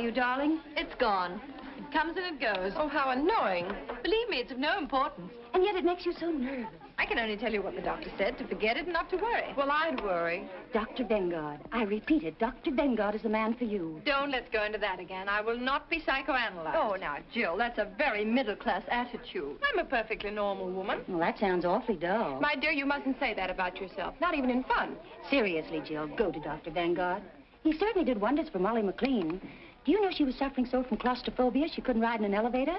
are you, darling? It's gone. It comes and it goes. Oh, how annoying. Believe me, it's of no importance. And yet it makes you so nervous. I can only tell you what the doctor said, to forget it and not to worry. Well, I'd worry. Dr. Vengard. I repeat it. Dr. Vengard is the man for you. Don't let's go into that again. I will not be psychoanalyzed. Oh, now, Jill, that's a very middle-class attitude. I'm a perfectly normal woman. Well, that sounds awfully dull. My dear, you mustn't say that about yourself. Not even in fun. Seriously, Jill, go to Dr. Vengard. He certainly did wonders for Molly McLean. Do you know she was suffering so from claustrophobia she couldn't ride in an elevator?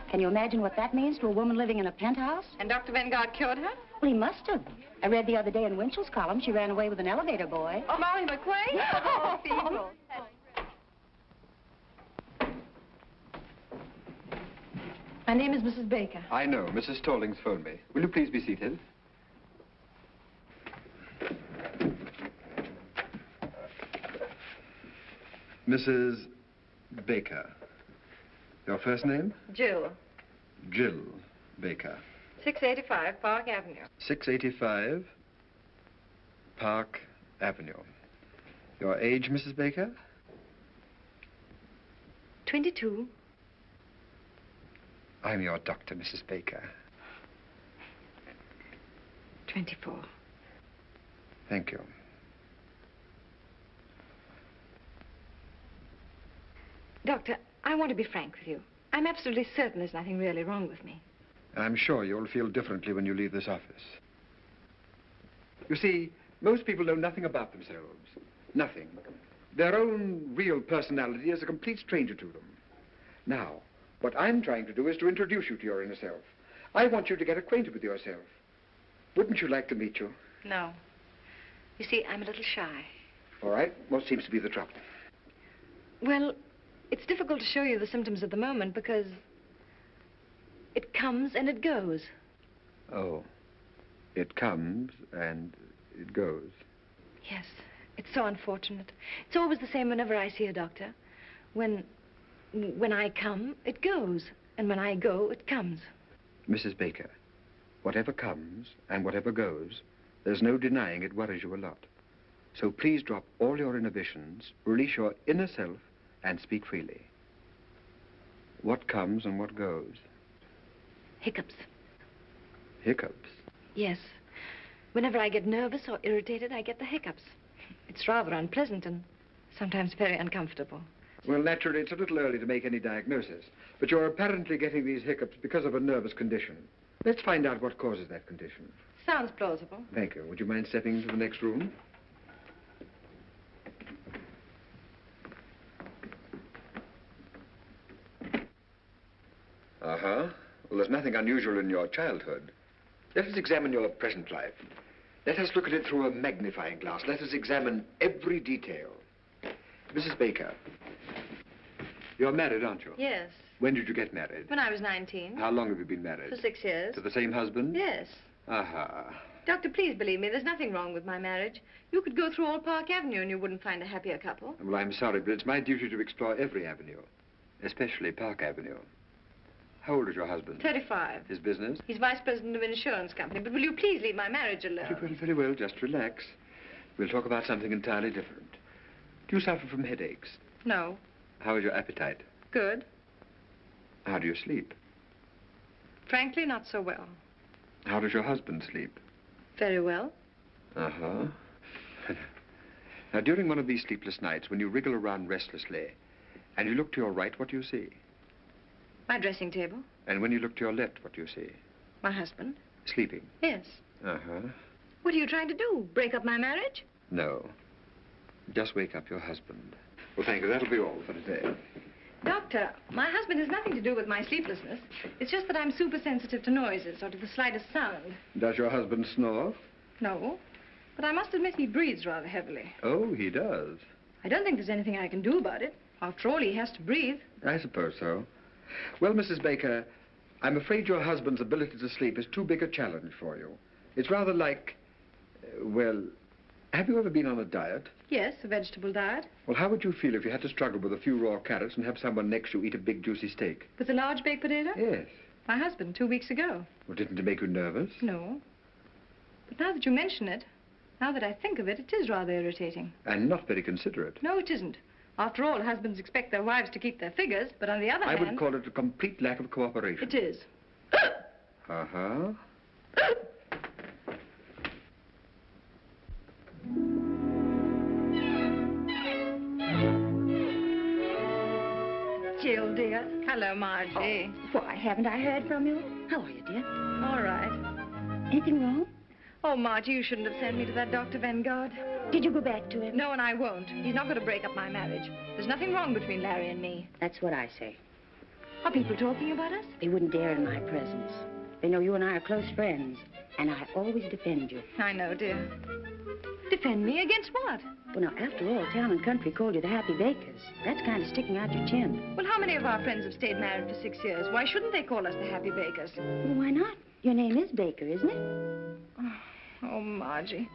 Can you imagine what that means to a woman living in a penthouse? And Dr. Vengard cured her? Well, he must have. I read the other day in Winchell's column she ran away with an elevator boy. Oh, Molly McLean? Oh, people. My name is Mrs. Baker. I know. Mrs. Stallings phoned me. Will you please be seated? Mrs. Baker. Your first name? Jill. Jill Baker. 685 Park Avenue. 685 Park Avenue. Your age, Mrs. Baker? 22. I'm your doctor, Mrs. Baker. 24. Thank you. Doctor, I want to be frank with you. I'm absolutely certain there's nothing really wrong with me. I'm sure you'll feel differently when you leave this office. You see, most people know nothing about themselves. Nothing. Their own real personality is a complete stranger to them. Now, what I'm trying to do is to introduce you to your inner self. I want you to get acquainted with yourself. Wouldn't you like to meet you? No. You see, I'm a little shy. All right. What seems to be the trouble? Well, it's difficult to show you the symptoms at the moment because it comes and it goes. Oh. It comes and it goes. Yes. It's so unfortunate. It's always the same whenever I see a doctor. When I come, it goes. And when I go, it comes. Mrs. Baker, whatever comes and whatever goes, there's no denying it worries you a lot. So please drop all your inhibitions, release your inner self, and speak freely. What comes and what goes? Hiccups. Hiccups? Yes. Whenever I get nervous or irritated, I get the hiccups. It's rather unpleasant and sometimes very uncomfortable. Well, naturally, it's a little early to make any diagnosis, but you're apparently getting these hiccups because of a nervous condition. Let's find out what causes that condition. Sounds plausible. Thank you. Would you mind stepping into the next room? Uh-huh. Well, there's nothing unusual in your childhood. Let us examine your present life. Let us look at it through a magnifying glass. Let us examine every detail. Mrs. Baker, you're married, aren't you? Yes. When did you get married? When I was 19. How long have you been married? For 6 years. To the same husband? Yes. Uh-huh. Doctor, please believe me, there's nothing wrong with my marriage. You could go through all Park Avenue and you wouldn't find a happier couple. Well, I'm sorry, but it's my duty to explore every avenue, especially Park Avenue. How old is your husband? 35. His business? He's vice president of an insurance company. But will you please leave my marriage alone? Very well, very well. Just relax. We'll talk about something entirely different. Do you suffer from headaches? No. How is your appetite? Good. How do you sleep? Frankly, not so well. How does your husband sleep? Very well. Uh-huh. Now, during one of these sleepless nights, when you wriggle around restlessly, and you look to your right, what do you see? My dressing table. And when you look to your left, what do you see? My husband. Sleeping? Yes. Uh-huh. What are you trying to do? Break up my marriage? No. Just wake up your husband. Well, thank you. That'll be all for today. Doctor, my husband has nothing to do with my sleeplessness. It's just that I'm super sensitive to noises or to the slightest sound. Does your husband snore? No. But I must admit he breathes rather heavily. Oh, he does. I don't think there's anything I can do about it. After all, he has to breathe. I suppose so. Well, Mrs. Baker, I'm afraid your husband's ability to sleep is too big a challenge for you. It's rather like, well, have you ever been on a diet? Yes, a vegetable diet. Well, how would you feel if you had to struggle with a few raw carrots and have someone next you eat a big juicy steak? With a large baked potato? Yes. My husband, 2 weeks ago. Well, didn't it make you nervous? No. But now that you mention it, now that I think of it, it is rather irritating. And not very considerate. No, it isn't. After all, husbands expect their wives to keep their figures, but on the other hand... I would call it a complete lack of cooperation. It is. Uh-huh. Jill, dear. Hello, Margie. Why, haven't I heard from you? How are you, dear? All right. Anything wrong? Oh, Margie, you shouldn't have sent me to that Dr. Vanguard. Did you go back to him? No, and I won't. He's not going to break up my marriage. There's nothing wrong between Larry and me. That's what I say. Are people talking about us? They wouldn't dare in my presence. They know you and I are close friends, and I always defend you. I know, dear. Defend me against what? Well, now, after all, town and country called you the Happy Bakers. That's kind of sticking out your chin. Well, how many of our friends have stayed married for 6 years? Why shouldn't they call us the Happy Bakers? Well, why not? Your name is Baker, isn't it? Oh, Margie.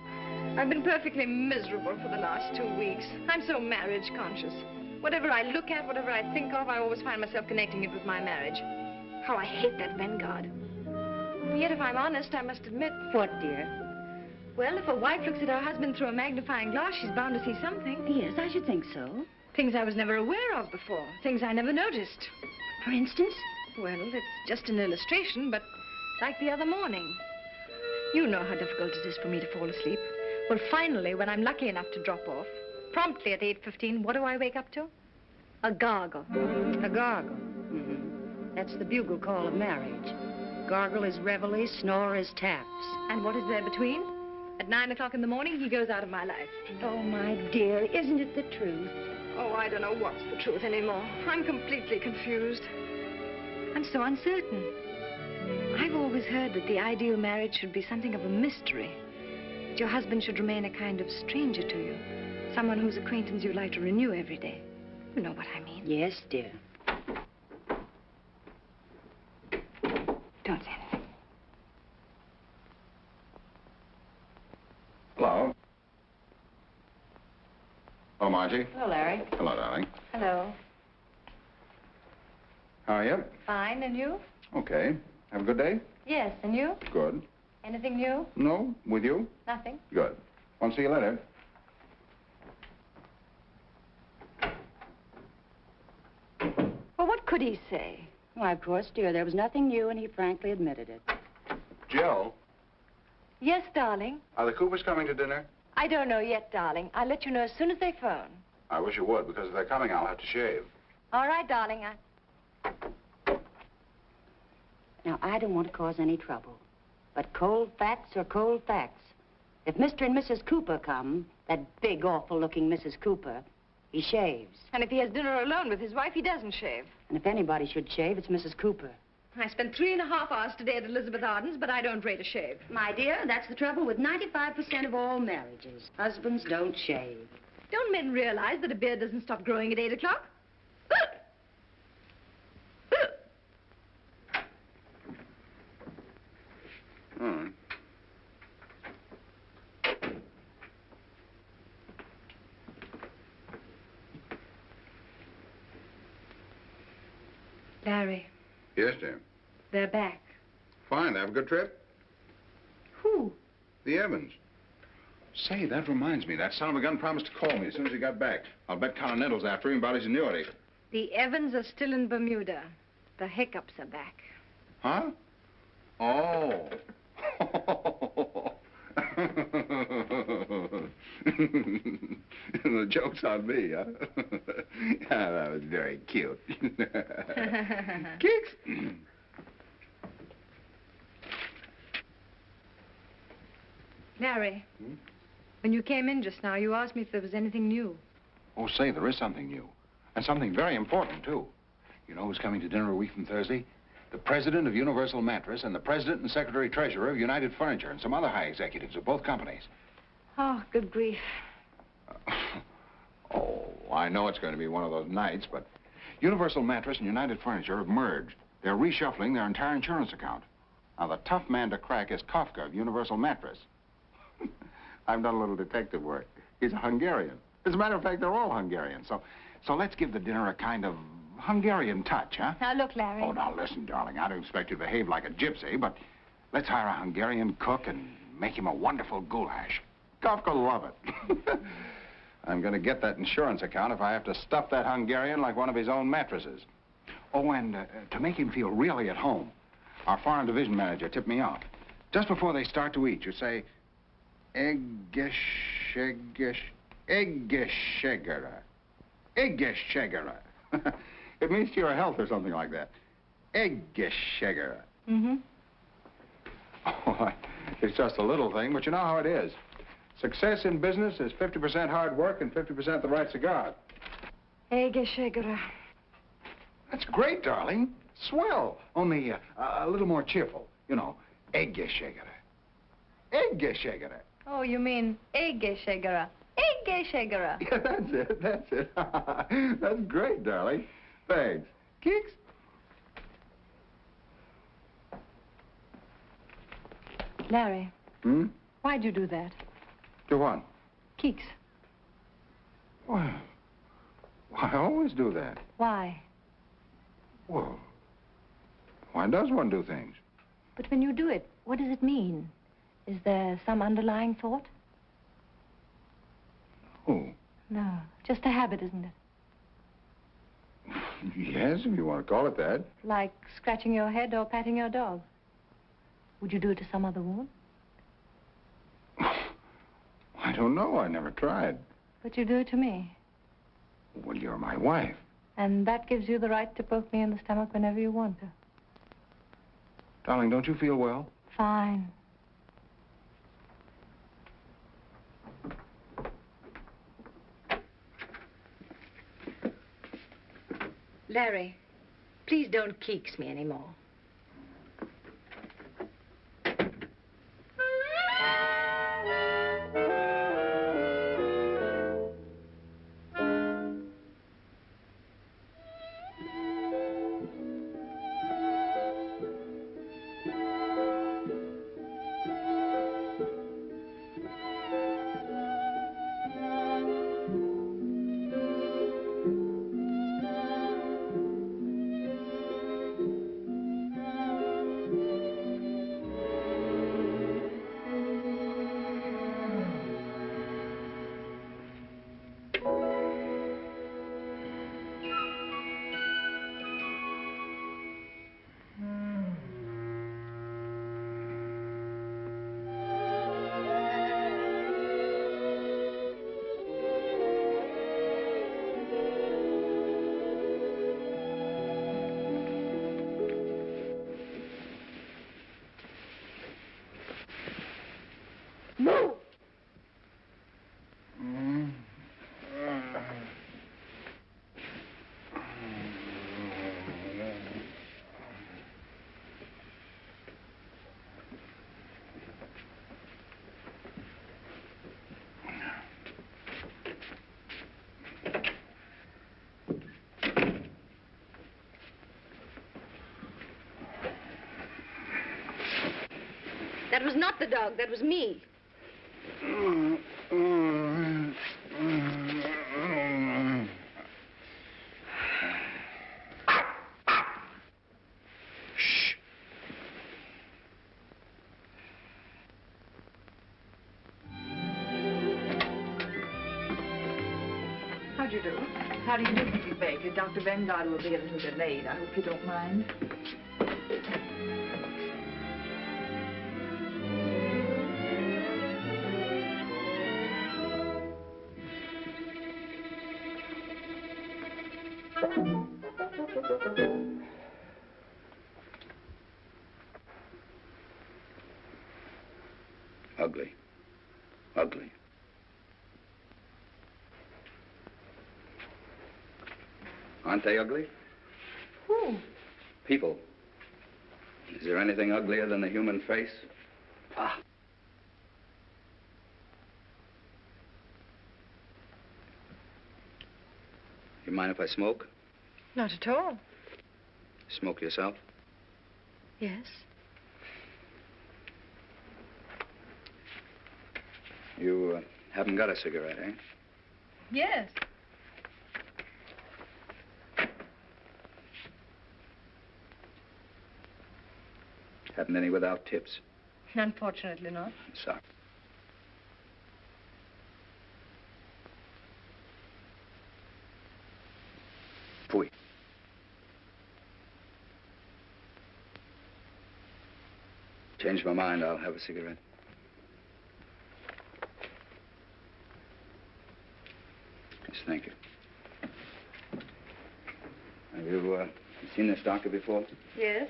I've been perfectly miserable for the last 2 weeks. I'm so marriage conscious. Whatever I look at, whatever I think of, I always find myself connecting it with my marriage. How I hate that Vanguard. And yet, if I'm honest, I must admit... What, dear? Well, if a wife looks at her husband through a magnifying glass, she's bound to see something. Yes, I should think so. Things I was never aware of before. Things I never noticed. For instance? Well, it's just an illustration, but like the other morning. You know how difficult it is for me to fall asleep. Well, finally, when I'm lucky enough to drop off, promptly at 8:15, what do I wake up to? A gargle. A gargle. That's the bugle call of marriage. Gargle is reveille, snore is taps. And what is there between? At 9 o'clock in the morning, he goes out of my life. Oh, my dear, isn't it the truth? Oh, I don't know what's the truth anymore. I'm completely confused. I'm so uncertain. I've always heard that the ideal marriage should be something of a mystery. That your husband should remain a kind of stranger to you. Someone whose acquaintance you like to renew every day. You know what I mean. Yes, dear. Don't say anything. Hello. Hello, Margie. Hello, Larry. Hello, darling. Hello. How are you? Fine, and you? Okay. Have a good day? Yes, and you? Good. Anything new? No? With you? Nothing. Good. Want to see you later. Well, what could he say? Why, of course, dear, there was nothing new, and he frankly admitted it. Jill, Yes, darling. are the Coopers coming to dinner? I don't know yet, darling. I'll let you know as soon as they phone. I wish you would, because if they're coming, I'll have to shave. All right, darling. Now, I don't want to cause any trouble, but cold facts are cold facts. If Mr. and Mrs. Cooper come, that big, awful-looking Mrs. Cooper, he shaves. And if he has dinner alone with his wife, he doesn't shave. And if anybody should shave, it's Mrs. Cooper. I spent 3.5 hours today at Elizabeth Arden's, but I don't rate a shave. My dear, that's the trouble with 95% of all marriages. Husbands don't shave. Don't men realize that a beard doesn't stop growing at 8 o'clock? Hmm. Larry, Yes, dear. they're back. Fine. Have a good trip? Who? The Evans. Say, that reminds me. That son of a gun promised to call me as soon as he got back. I'll bet Continental's after him about his annuity. The Evans are still in Bermuda. The Hiccups are back. Huh? Oh. The joke's on me, huh? Ah, that was very cute. Kicks. Larry, when you came in just now, you asked me if there was anything new. Oh, say, there is something new. And something very important, too. You know who's coming to dinner a week from Thursday? The president of Universal Mattress and the president and secretary-treasurer of United Furniture and some other high executives of both companies. Oh, good grief. Oh, I know it's going to be one of those nights, but Universal Mattress and United Furniture have merged. They're reshuffling their entire insurance account. Now, the tough man to crack is Kafka of Universal Mattress. I've done a little detective work. He's a Hungarian. As a matter of fact, they're all Hungarian. So let's give the dinner a kind of Hungarian touch, huh? Now, look, Larry. Oh, now, listen, darling. I don't expect you to behave like a gypsy, but let's hire a Hungarian cook and make him a wonderful goulash. Kafka will love it. I'm going to get that insurance account if I have to stuff that Hungarian like one of his own mattresses. Oh, and to make him feel really at home, our foreign division manager tipped me off. Just before they start to eat, you say, Eggeschegera. Eggeschegera. It means to your health or something like that. Eggeschegera. Mm-hmm. Oh, it's just a little thing, but you know how it is. Success in business is 50% hard work and 50% the right cigar. Eggeschegera. That's great, darling. Swell. Only a little more cheerful. You know, Eggeschegera. Eggeschegera. Oh, you mean Eggeschegera. Eggeschegera. Yeah, that's it. That's it. That's great, darling. Thanks. Kicks? Larry. Hmm? Why'd you do that? Do what? Keeks. Well, I always do that. Why? Well, why does one do things? But when you do it, what does it mean? Is there some underlying thought? Oh. No, just a habit, isn't it? Yes, if you want to call it that. Like scratching your head or patting your dog. Would you do it to some other woman? I don't know. I never tried. But you do it to me. Well, you're my wife. And that gives you the right to poke me in the stomach whenever you want to. Darling, don't you feel well? Fine. Larry, please don't keeks me anymore. That was not the dog, that was me. Shh. How'd you do? How do you do, Mrs. Baker? Dr. Vanguard will be a little delayed. I hope you don't mind. Ugly. Ugly. Aren't they ugly? Who? People. Is there anything uglier than the human face? Ah. You mind if I smoke? Not at all. Smoke yourself? Yes. You haven't got a cigarette, eh? Yes. Haven't any without tips? Unfortunately not. Sorry. Pfui. Changed my mind. I'll have a cigarette. Yes, thank you. Have you seen this doctor before? Yes?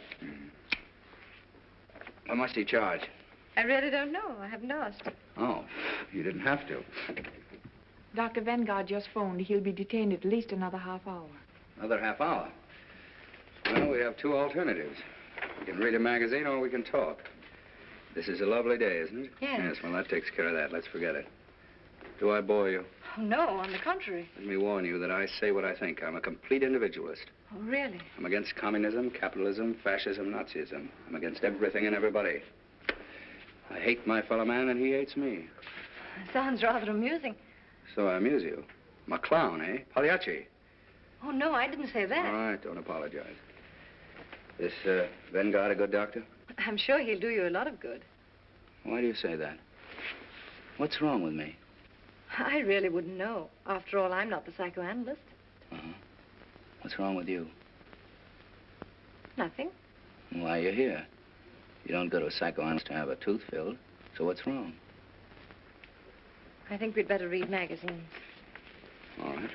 How much do you charge? I really don't know. I haven't asked. Oh, you didn't have to. Dr. Vanguard just phoned. He'll be detained at least another half hour. Another half hour. Well, we have two alternatives. We can read a magazine or we can talk. This is a lovely day, isn't it? Yes. Yes, well, that takes care of that. Let's forget it. Do I bore you? Oh, no, on the contrary. Let me warn you that I say what I think. I'm a complete individualist. Oh, really? I'm against communism, capitalism, fascism, Nazism. I'm against everything and everybody. I hate my fellow man and he hates me. Sounds rather amusing. So I amuse you. I'm a clown, eh? Pagliacci. Oh, no, I didn't say that. All right, don't apologize. This Vanguard a good doctor? I'm sure he'll do you a lot of good. Why do you say that? What's wrong with me? I really wouldn't know. After all, I'm not the psychoanalyst. Uh-huh. What's wrong with you? Nothing. Why are you here? You don't go to a psychoanalyst to have a tooth filled. So what's wrong? I think we'd better read magazines. All right.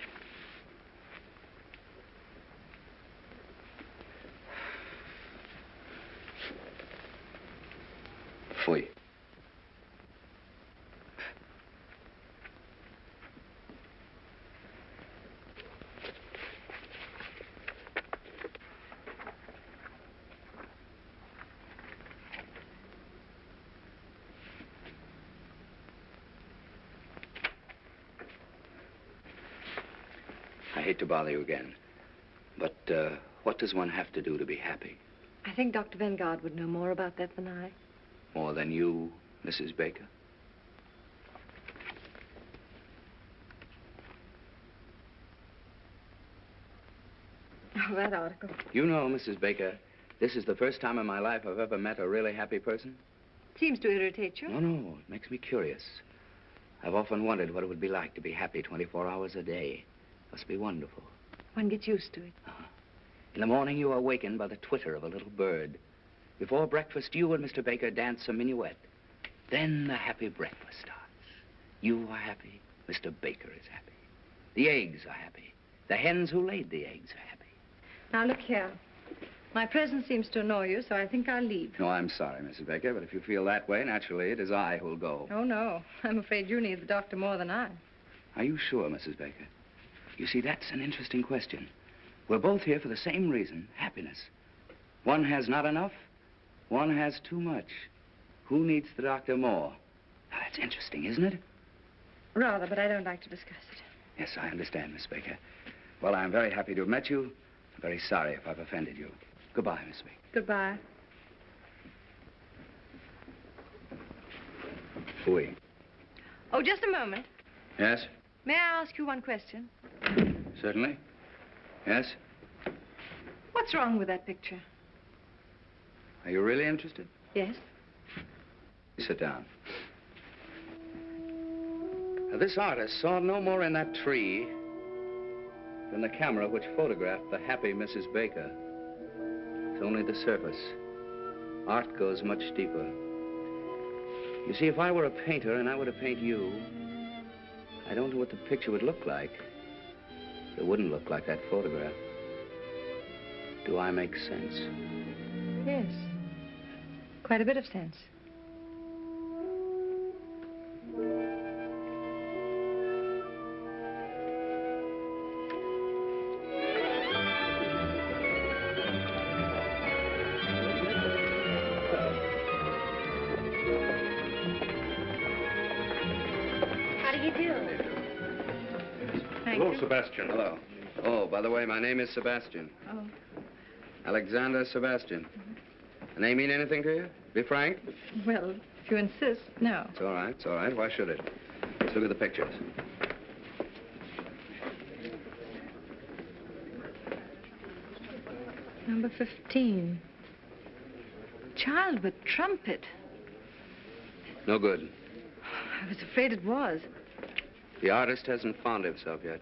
Pfui. I hate to bother you again, but what does one have to do to be happy? I think Dr. Vanguard would know more about that than I. More than you, Mrs. Baker? Oh, that article. You know, Mrs. Baker, this is the first time in my life I've ever met a really happy person. Seems to irritate you. No, it makes me curious. I've often wondered what it would be like to be happy 24 hours a day. Must be wonderful. One gets used to it. In the morning, you are awakened by the twitter of a little bird. Before breakfast, you and Mr. Baker dance a minuet. Then the happy breakfast starts. You are happy. Mr. Baker is happy. The eggs are happy. The hens who laid the eggs are happy. Now, look here. My presence seems to annoy you, so I think I'll leave. No, I'm sorry, Mrs. Baker, but if you feel that way, naturally, it is I who'll go. Oh, no. I'm afraid you need the doctor more than I. Are you sure, Mrs. Baker? You see, that's an interesting question. We're both here for the same reason, happiness. One has not enough, one has too much. Who needs the doctor more? Now, that's interesting, isn't it? Rather, but I don't like to discuss it. Yes, I understand, Miss Baker. Well, I'm very happy to have met you. I'm very sorry if I've offended you. Goodbye, Miss Baker. Goodbye. Fui. Oh, just a moment. Yes? May I ask you one question? Certainly. Yes? What's wrong with that picture? Are you really interested? Yes. Sit down. Now, this artist saw no more in that tree than the camera which photographed the happy Mrs. Baker. It's only the surface. Art goes much deeper. You see, if I were a painter and I were to paint you, I don't know what the picture would look like. It wouldn't look like that photograph. Do I make sense? Yes. Quite a bit of sense. How do you do? Thank Hello, you. Sebastian. Hello. Oh, by the way, my name is Sebastian. Oh. Alexander Sebastian. The name mean anything to you? Be frank. Well, if you insist, no. It's all right, it's all right. Why should it? Let's look at the pictures. Number 15. Child with trumpet. No good. I was afraid it was. The artist hasn't found himself yet.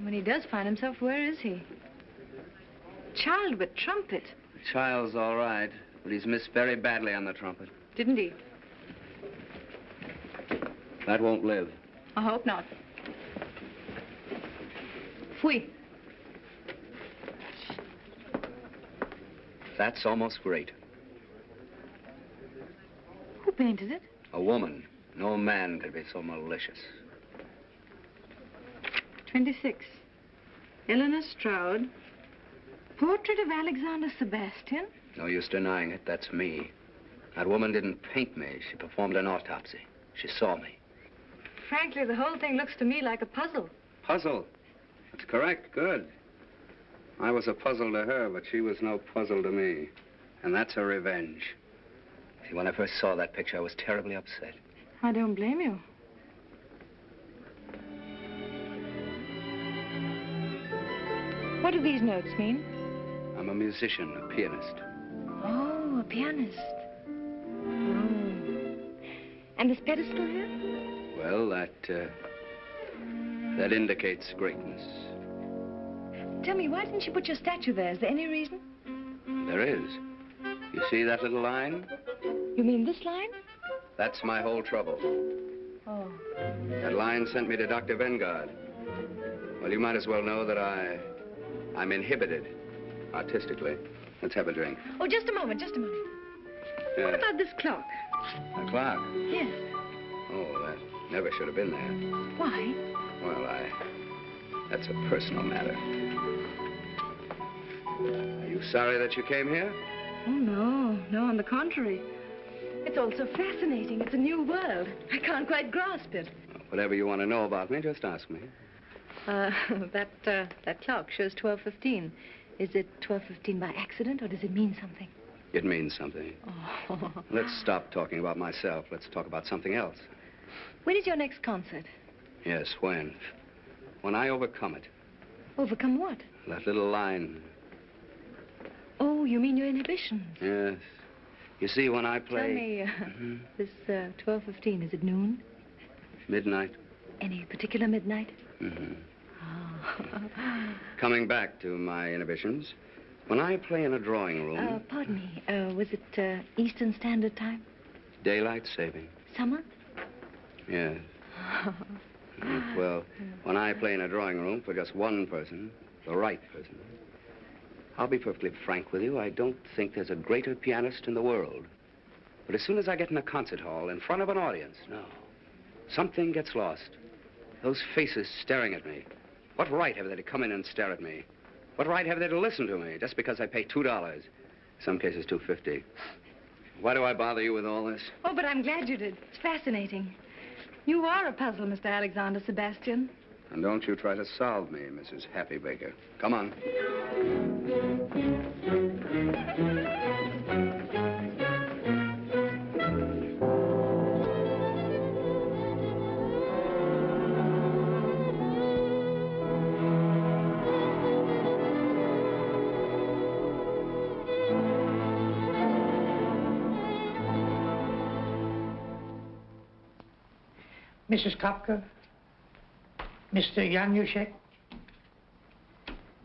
When he does find himself, where is he? child with trumpet. The child's all right, but he's missed very badly on the trumpet. Didn't he? That won't live. I hope not. Fui. That's almost great. Who painted it? A woman. No man could be so malicious. 26. Eleanor Stroud. Portrait of Alexander Sebastian. No use denying it. That's me. That woman didn't paint me. She performed an autopsy. She saw me. Frankly, the whole thing looks to me like a puzzle. Puzzle. That's correct. Good. I was a puzzle to her, but she was no puzzle to me. And that's her revenge. See, when I first saw that picture, I was terribly upset. I don't blame you. What do these notes mean? I'm a musician, a pianist. Oh, a pianist. Oh. And this pedestal here? Well, that indicates greatness. Tell me, why didn't you put your statue there? Is there any reason? There is. You see that little line? You mean this line? That's my whole trouble. Oh. That line sent me to Dr. Vanguard. Well, you might as well know that I'm inhibited, artistically. Let's have a drink. Oh, just a moment, just a moment. Yeah. What about this clock? A clock? Yes. Oh, that never should have been there. Why? Well, that's a personal matter. Are you sorry that you came here? Oh, no. No, on the contrary. It's all so fascinating. It's a new world. I can't quite grasp it. Whatever you want to know about me, just ask me. That clock shows 12:15. Is it 12:15 by accident, or does it mean something? It means something. Oh. Let's stop talking about myself. Let's talk about something else. When is your next concert? Yes, when? When I overcome it. Overcome what? That little line. Oh, you mean your inhibitions? Yes. You see, when I play... Tell me, this 12:15, is it noon? Midnight. Any particular midnight? Mm-hmm. Oh. Coming back to my inhibitions, when I play in a drawing room... Pardon me, was it Eastern Standard Time? Daylight saving. Summer? Yes. Well, when I play in a drawing room for just one person, the right person, I'll be perfectly frank with you, I don't think there's a greater pianist in the world. But as soon as I get in a concert hall, in front of an audience, no. Something gets lost. Those faces staring at me. What right have they to come in and stare at me? What right have they to listen to me just because I pay $2? Some cases, $2.50. Why do I bother you with all this? Oh, but I'm glad you did. It's fascinating. You are a puzzle, Mr. Alexander Sebastian. And don't you try to solve me, Mrs. Happy Baker. Come on. Mrs. Kopka, Mr. Yanushek,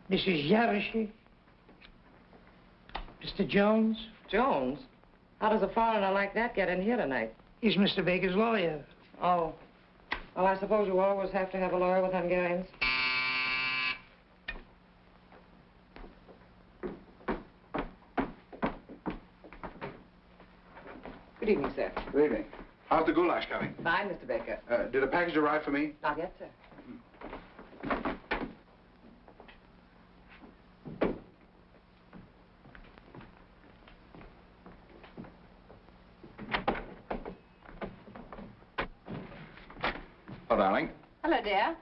Mrs. Yaroshi, Mr. Jones. Jones? How does a foreigner like that get in here tonight? He's Mr. Baker's lawyer. Oh. Well, I suppose you always have to have a lawyer with Hungarians. Good evening, sir. Good evening. How's the goulash coming? Fine, Mr. Baker. Did a package arrive for me? Not yet, sir. Oh, darling. Hello, dear.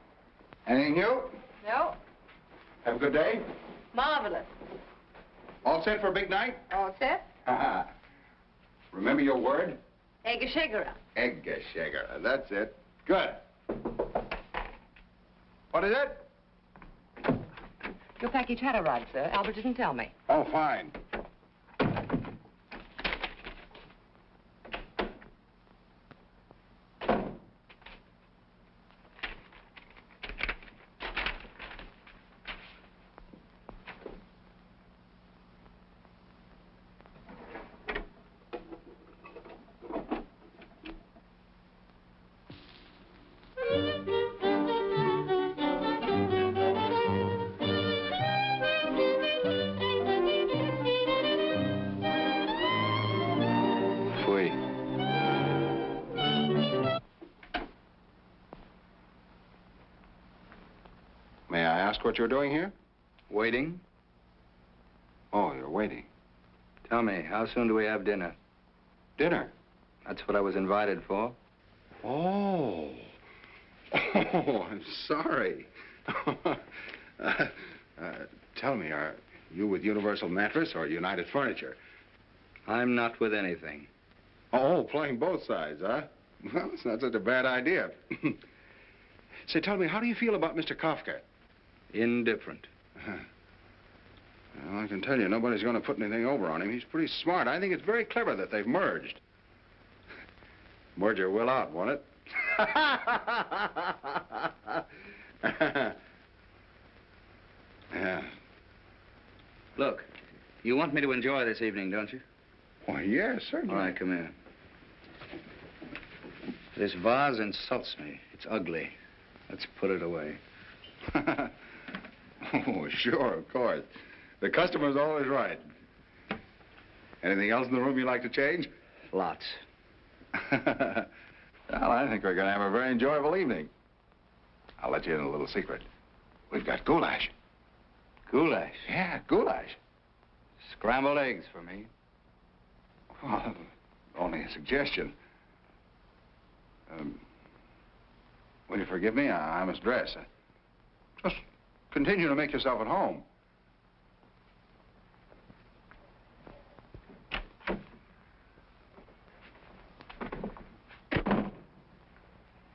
Anything new? No. Have a good day? Marvelous. All set for a big night? All set? Remember your word? Egeshegara. Egeshegara. That's it. Good. What is it? Your package had arrived, sir. Albert didn't tell me. Oh, fine. ask what you're doing here? Waiting? Oh, you're waiting. Tell me, how soon do we have dinner? Dinner? That's what I was invited for. Oh. Oh, I'm sorry. Tell me, are you with Universal Mattress or United Furniture? I'm not with anything. Oh, playing both sides, huh? Well, it's not such a bad idea. Say, tell me, how do you feel about Mr. Kafka? Indifferent. Well, I can tell you, nobody's going to put anything over on him. He's pretty smart. I think it's very clever that they've merged. Merger will out, won't it? Yeah. Look, you want me to enjoy this evening, don't you? Why, yes, certainly. All right, come here. This vase insults me. It's ugly. Let's put it away. Oh, sure, of course. The customer's always right. Anything else in the room you'd like to change? Lots. Well, I think we're going to have a very enjoyable evening. I'll let you in a little secret. We've got goulash. Goulash? Yeah, goulash. Scrambled eggs for me. Well, only a suggestion. Will you forgive me? I must dress. Just continue to make yourself at home.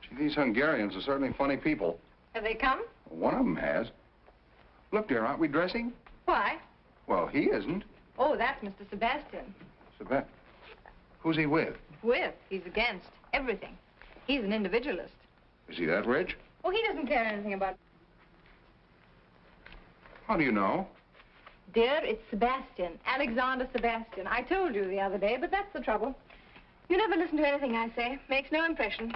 Gee, these Hungarians are certainly funny people. Have they come? One of them has. Look, dear, aren't we dressing? Why? Well, he isn't. Oh, that's Mr. Sebastian. Sebet. Who's he with? With. He's against everything. He's an individualist. Is he that rich? Oh, he doesn't care anything about... How do you know? Dear, it's Sebastian. Alexander Sebastian. I told you the other day, but that's the trouble. You never listen to anything I say. Makes no impression.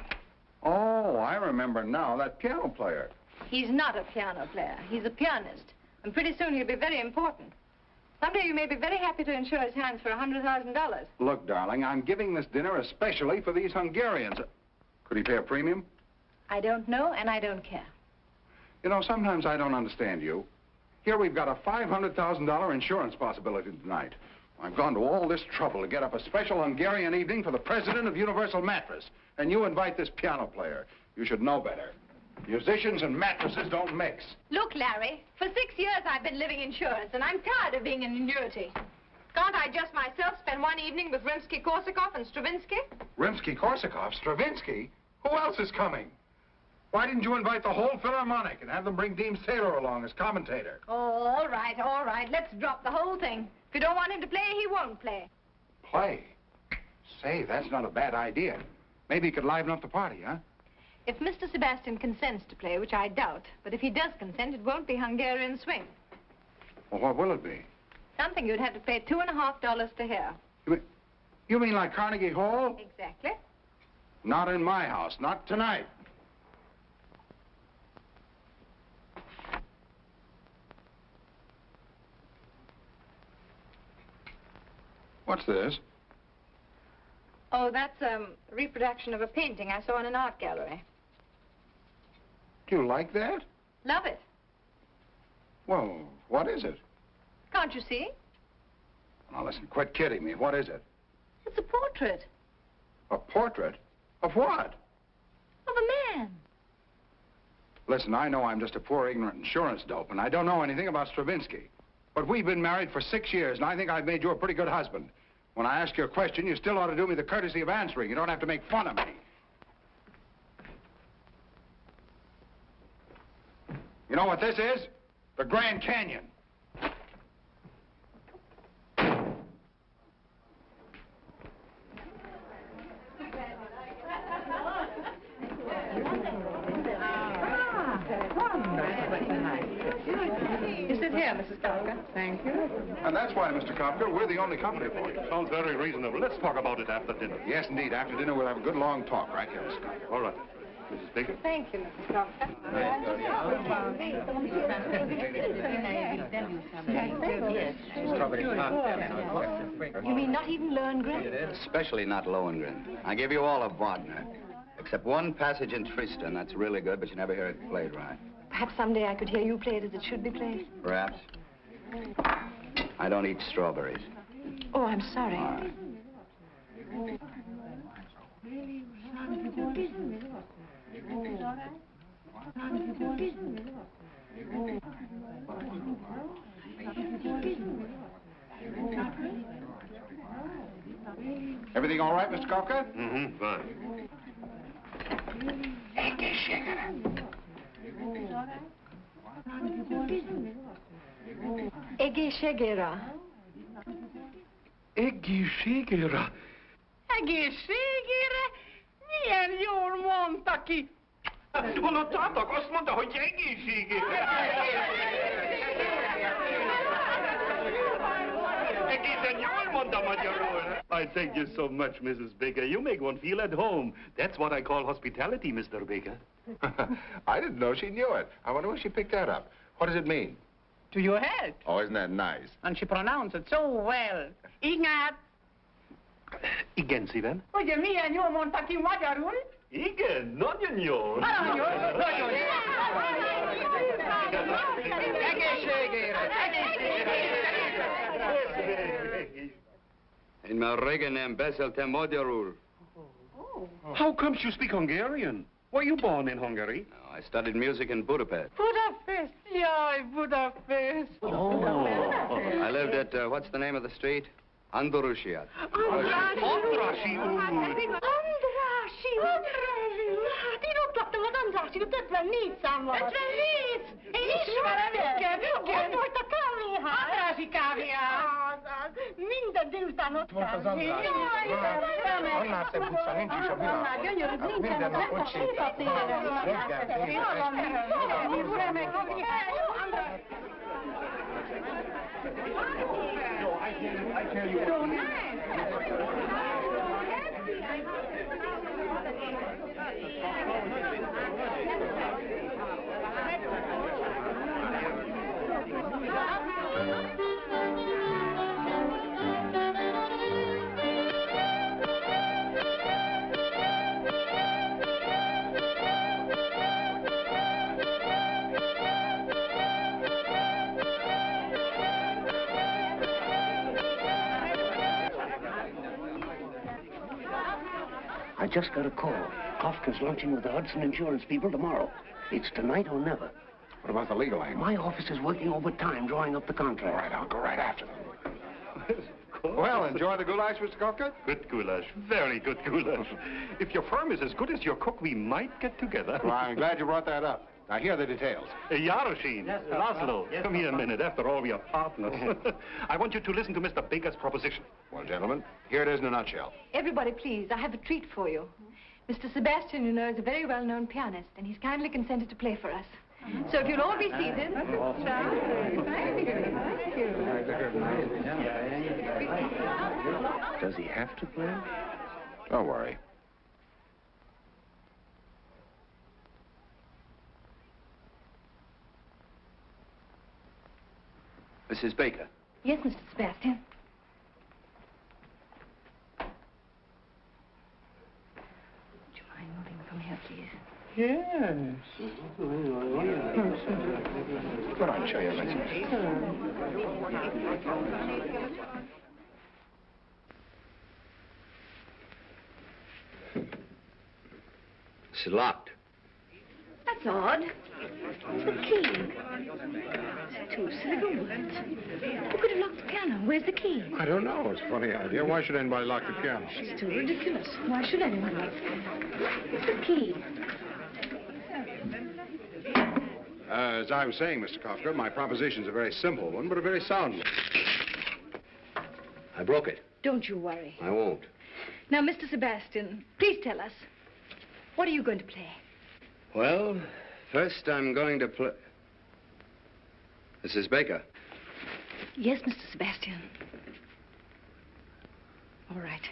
Oh, I remember now. That piano player. He's not a piano player. He's a pianist. And pretty soon he'll be very important. Someday you may be very happy to insure his hands for $100,000. Look, darling, I'm giving this dinner especially for these Hungarians. Could he pay a premium? I don't know, and I don't care. You know, sometimes I don't understand you. Here we've got a $500,000 insurance possibility tonight. I've gone to all this trouble to get up a special Hungarian evening for the president of Universal Mattress. And you invite this piano player. You should know better. Musicians and mattresses don't mix. Look, Larry, for 6 years I've been living insurance, and I'm tired of being an annuity. Can't I just myself spend one evening with Rimsky-Korsakov and Stravinsky? Rimsky-Korsakov? Stravinsky? Who else is coming? Why didn't you invite the whole Philharmonic and have them bring Deems Taylor along as commentator? Oh, all right, all right. Let's drop the whole thing. If you don't want him to play, he won't play. Play? Say, that's not a bad idea. Maybe he could liven up the party, huh? If Mr. Sebastian consents to play, which I doubt, but if he does consent, it won't be Hungarian swing. Well, what will it be? Something you'd have to pay $2.50 to hear. You mean like Carnegie Hall? Exactly. Not in my house. Not tonight. What's this? Oh, that's a reproduction of a painting I saw in an art gallery. Do you like that? Love it. Well, what is it? Can't you see? Now, listen, quit kidding me. What is it? It's a portrait A portrait? Of what? of a man. Listen, I know I'm just a poor, ignorant insurance dope, and I don't know anything about Stravinsky. But we've been married for 6 years, and I think I've made you a pretty good husband. When I ask you a question, you still ought to do me the courtesy of answering. You don't have to make fun of me. You know what this is? The Grand Canyon. You sit here, Mrs. Kafka. Thank you. And that's why, Mr. Kafka, we're the only company for you. Sounds very reasonable. Let's talk about it after dinner. Yes, indeed. After dinner, we'll have a good long talk right here, Mr. Kafka. All right. Mrs. Baker? Thank you, Mrs. Kafka. You mean not even Lohengrin? Especially not Lohengrin. I give you all of Wagner. Except one passage in Tristan. That's really good, but you never hear it played right. Perhaps someday I could hear you play it as it should be played. Perhaps. I don't eat strawberries. Oh, I'm sorry. All right. Everything all right, Mr. Kafka? Mm-hmm, fine. Egészségére. Egészségére. Egészségére? Milyen jól mondta ki. Hallottátok? Azt mondta, hogy egészségére. Egészen jól mondta magyarul. I thank you so much, Mrs. Baker. You make one feel at home. That's what I call hospitality, Mr. Baker. I didn't know she knew it. I wonder where she picked that up. What does it mean? To your health. Oh, isn't that nice? And she pronounced it so well. Ingat. Igen, szívem. Ugye milyen jól mondta ki magyarul? Igen, nagyon jól. Nagyon jó. Nagyon jó. Egészségére! Én már régen nem beszéltem magyarul. How comes you speak Hungarian? Were you born in Hungary? No, I studied music in Budapest. Budapest. Jaj, Budapest. I lived at, what's the name of the street? Andalusia. Andrassy úr. Andrássy úr. Hát én ott laktam az Andrássy úr 54 számban. 54? Én ismerem őket. Ott volt a kávéház. Andrássy kávéház. Minden délután ott volt az Andrássy. Annál szebb utca nincs is a világon. Gyönyörű, nincs. Minden nap ott sétál. Reggel, I tell you what. I just got a call. Kafka's lunching with the Hudson Insurance people tomorrow. It's tonight or never. What about the legal angle? My office is working overtime drawing up the contract. All right, I'll go right after them. Well, enjoy the goulash, Mr. Kafka? Good goulash. Very good goulash. If your firm is as good as your cook, we might get together. Well, I'm glad you brought that up. Now, here are the details. Yaroshin, Laszlo, come here a minute. After all, we are partners. I want you to listen to Mr. Baker's proposition. Well, gentlemen, here it is in a nutshell. Everybody, please, I have a treat for you. Mr. Sebastian, you know, is a very well-known pianist, and he's kindly consented to play for us. So if you'll all be seated. Does he have to play? Don't worry. Mrs. Baker. Yes, Mr. Sebastian. Would you mind moving from here, please? Yes. Go on, show your resume. It's locked. That's odd. It's the key. It's two silver words. Who could have locked the piano? Where's the key? I don't know. It's a funny idea. Why should anybody lock the piano? It's too ridiculous. Why should anyone lock it? It's the key. As I was saying, Mr. Kafka, my proposition's a very simple one, but a very sound one. I broke it. Don't you worry. I won't. Now, Mr. Sebastian, please tell us, what are you going to play? Well, first I'm going to play... Mrs. Baker. Yes, Mr. Sebastian. All right.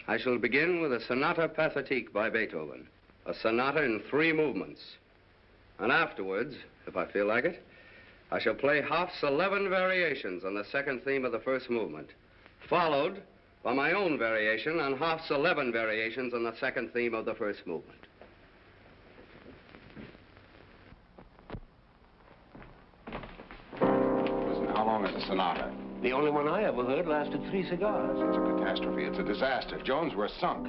I shall begin with a Sonata Pathétique by Beethoven. A sonata in 3 movements. And afterwards, if I feel like it, I shall play Hoff's 11 variations on the second theme of the first movement, followed for my own variation on Hoff's 11 variations on the second theme of the first movement. Listen, how long is the sonata? The only one I ever heard lasted 3 cigars. It's a catastrophe. It's a disaster. Jones, we're sunk.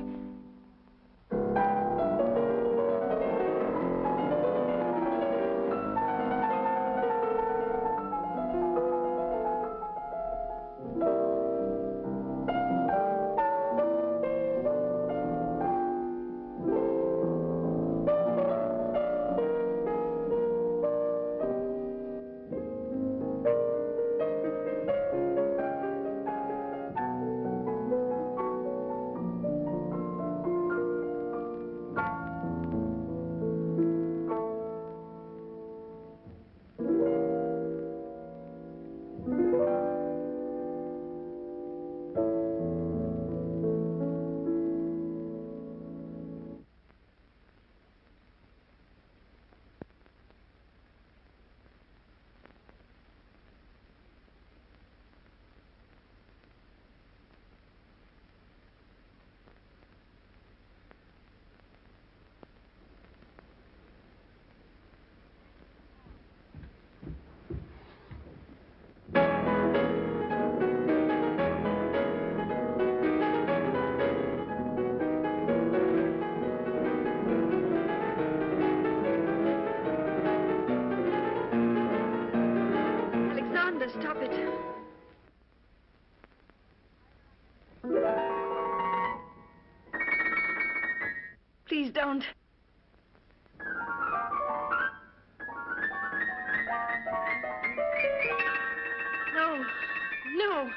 Stop it. Please don't. No. No.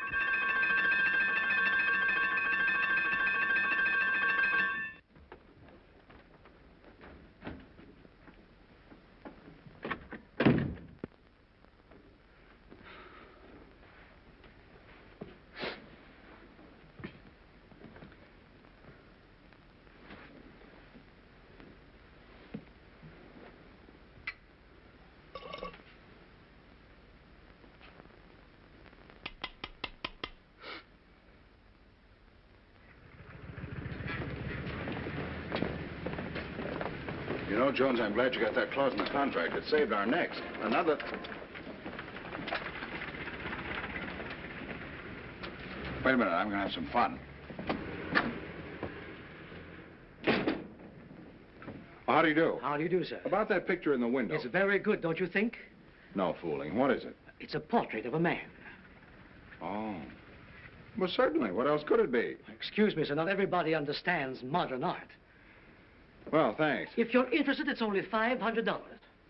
You know, Jones, I'm glad you got that clause in the contract. It saved our necks. Another... Wait a minute, I'm going to have some fun. Well, how do you do? How do you do, sir? About that picture in the window. It's very good, don't you think? No fooling. What is it? It's a portrait of a man. Oh. Well, certainly. What else could it be? Excuse me, sir, not everybody understands modern art. Well, thanks. If you're interested, it's only $500.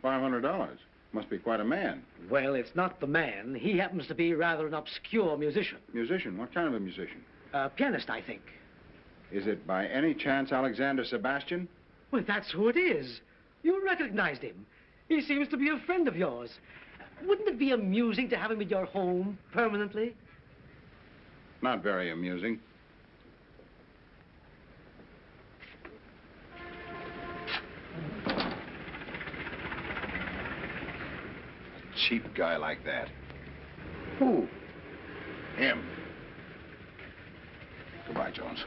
$500? Must be quite a man. Well, it's not the man. He happens to be rather an obscure musician. Musician? What kind of a musician? A pianist, I think. Is it by any chance Alexander Sebastian? Well, that's who it is. You recognized him. He seems to be a friend of yours. Wouldn't it be amusing to have him in your home permanently? Not very amusing. A cheap guy like that. Who? Him. Goodbye, Jones.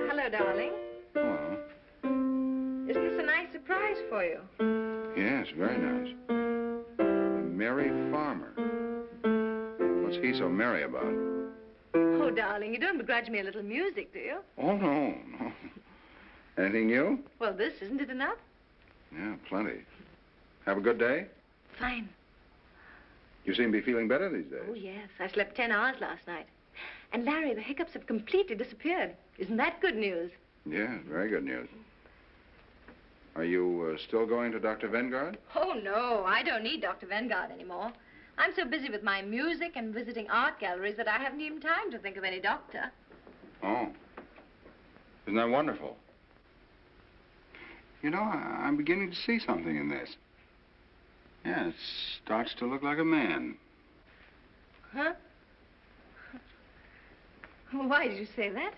Hello, darling. Hello. Isn't this a nice surprise for you? Yes, very nice. Merry Farmer. What's he so merry about? Oh, darling, you don't begrudge me a little music, do you? Oh, no, no. Anything new? Well, this, isn't it enough? Yeah, plenty. Have a good day? Fine. You seem to be feeling better these days. Oh, yes. I slept 10 hours last night. And, Larry, the hiccups have completely disappeared. Isn't that good news? Yeah, very good news. Are you still going to Dr. Vanguard? Oh, no. I don't need Dr. Vanguard anymore. I'm so busy with my music and visiting art galleries that I haven't even time to think of any doctor. Oh. Isn't that wonderful? You know, I'm beginning to see something in this. Yeah, it starts to look like a man. Huh? Why did you say that?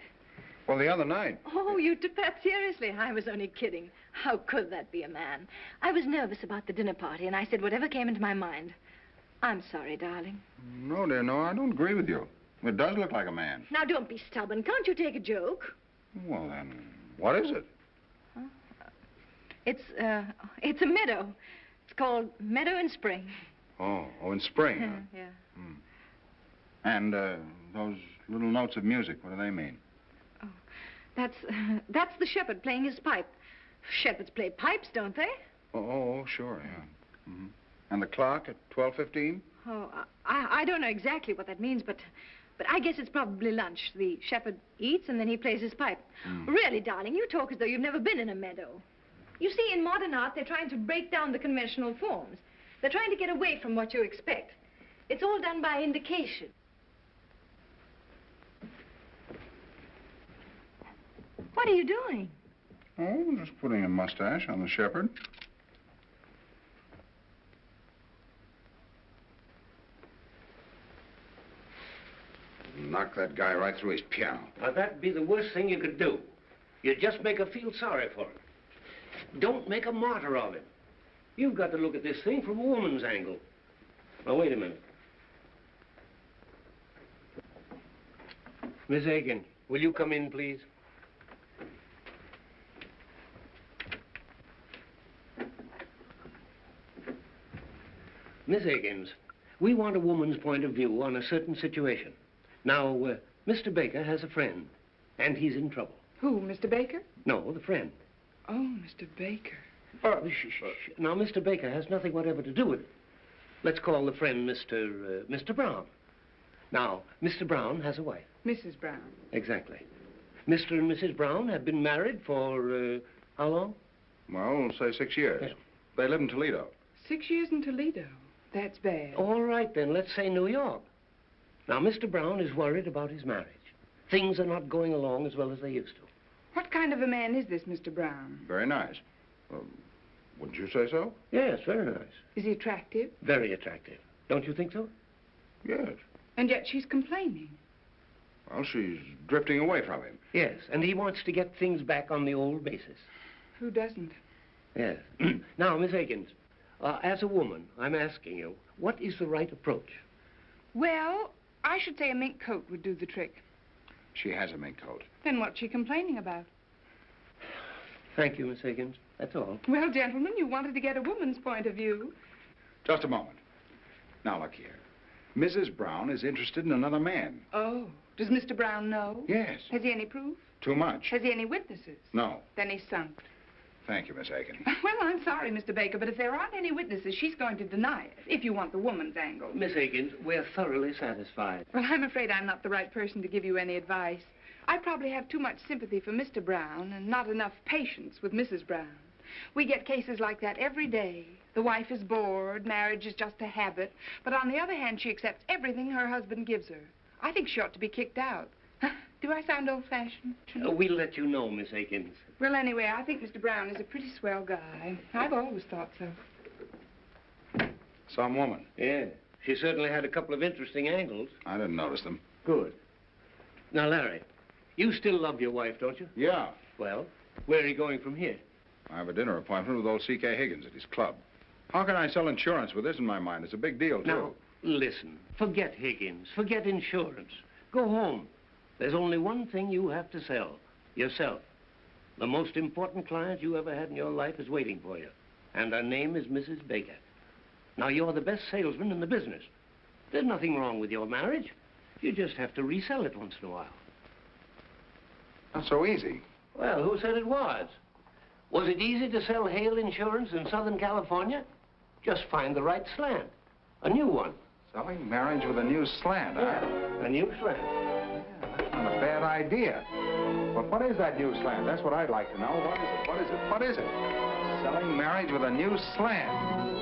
Well, the other night. Oh, you took that seriously. I was only kidding. How could that be a man? I was nervous about the dinner party, and I said whatever came into my mind. I'm sorry, darling. No, dear, no, I don't agree with you. It does look like a man. Now, don't be stubborn. Can't you take a joke? Well, then, what is it? Huh? It's a meadow. It's called Meadow in Spring. Oh, in spring. Huh? Yeah. Hmm. And those little notes of music, what do they mean? Oh, that's the shepherd playing his pipe. Shepherds play pipes, don't they? Oh, sure, yeah. Mm-hmm. And the clock at 12:15? Oh, I don't know exactly what that means, but I guess it's probably lunch. The shepherd eats and then he plays his pipe. Really, darling, you talk as though you've never been in a meadow. You see, in modern art, they're trying to break down the conventional forms. They're trying to get away from what you expect. It's all done by indication. What are you doing? Oh, just putting a mustache on the shepherd. Knock that guy right through his piano. Now, that'd be the worst thing you could do. You'd just make her feel sorry for him. Don't make a martyr of him. You've got to look at this thing from a woman's angle. Now, wait a minute. Miss Aiken, will you come in, please? Miss Higgins, we want a woman's point of view on a certain situation. Now, Mr. Baker has a friend, and he's in trouble. Who, Mr. Baker? No, the friend. Oh, Mr. Baker. Shh. Now, Mr. Baker has nothing whatever to do with it. Let's call the friend Mr. Brown. Now, Mr. Brown has a wife. Mrs. Brown. Exactly. Mr. and Mrs. Brown have been married for, how long? Well, say 6 years. Yeah. They live in Toledo. 6 years in Toledo. That's bad. All right, then, let's say New York. Now, Mr. Brown is worried about his marriage. Things are not going along as well as they used to. What kind of a man is this, Mr. Brown? Very nice. Wouldn't you say so? Yes, very nice. Is he attractive? Very attractive. Don't you think so? Yes. And yet she's complaining. Well, she's drifting away from him. Yes, and he wants to get things back on the old basis. Who doesn't? Yes. Now, Miss Higgins, as a woman, I'm asking you, what is the right approach? Well, I should say a mink coat would do the trick. She has a mink coat. Then what's she complaining about? Thank you, Miss Higgins. That's all. Well, gentlemen, you wanted to get a woman's point of view. Just a moment. Now, look here. Mrs. Brown is interested in another man. Oh. Does Mr. Brown know? Yes. Has he any proof? Too much. Has he any witnesses? No. Then he's sunk. Thank you, Miss Aiken. Well, I'm sorry, Mr. Baker, but if there aren't any witnesses, she's going to deny it, if you want the woman's angle. Miss Higgins, we're thoroughly satisfied. Well, I'm afraid I'm not the right person to give you any advice. I probably have too much sympathy for Mr. Brown and not enough patience with Mrs. Brown. We get cases like that every day. The wife is bored, marriage is just a habit, but on the other hand, she accepts everything her husband gives her. I think she ought to be kicked out. Do I sound old-fashioned? We'll let you know, Miss Aikens. Well, anyway, I think Mr. Brown is a pretty swell guy. I've always thought so. Some woman. Yeah. She certainly had a couple of interesting angles. I didn't notice them. Good. Now, Larry, you still love your wife, don't you? Yeah. Well, where are you going from here? I have a dinner appointment with old C.K. Higgins at his club. How can I sell insurance with this in my mind? It's a big deal, too. Now, listen. Forget Higgins. Forget insurance. Go home. There's only one thing you have to sell. Yourself. The most important client you ever had in your life is waiting for you. And her name is Mrs. Baker. Now, you're the best salesman in the business. There's nothing wrong with your marriage. You just have to resell it once in a while. Not so easy. Well, who said it was? Was it easy to sell hail insurance in Southern California? Just find the right slant. A new one. Selling marriage with a new slant, huh? Yeah, a new slant. Yeah, that's not a bad idea. But what is that new slant? That's what I'd like to know. What is it? What is it? What is it? Selling marriage with a new slant.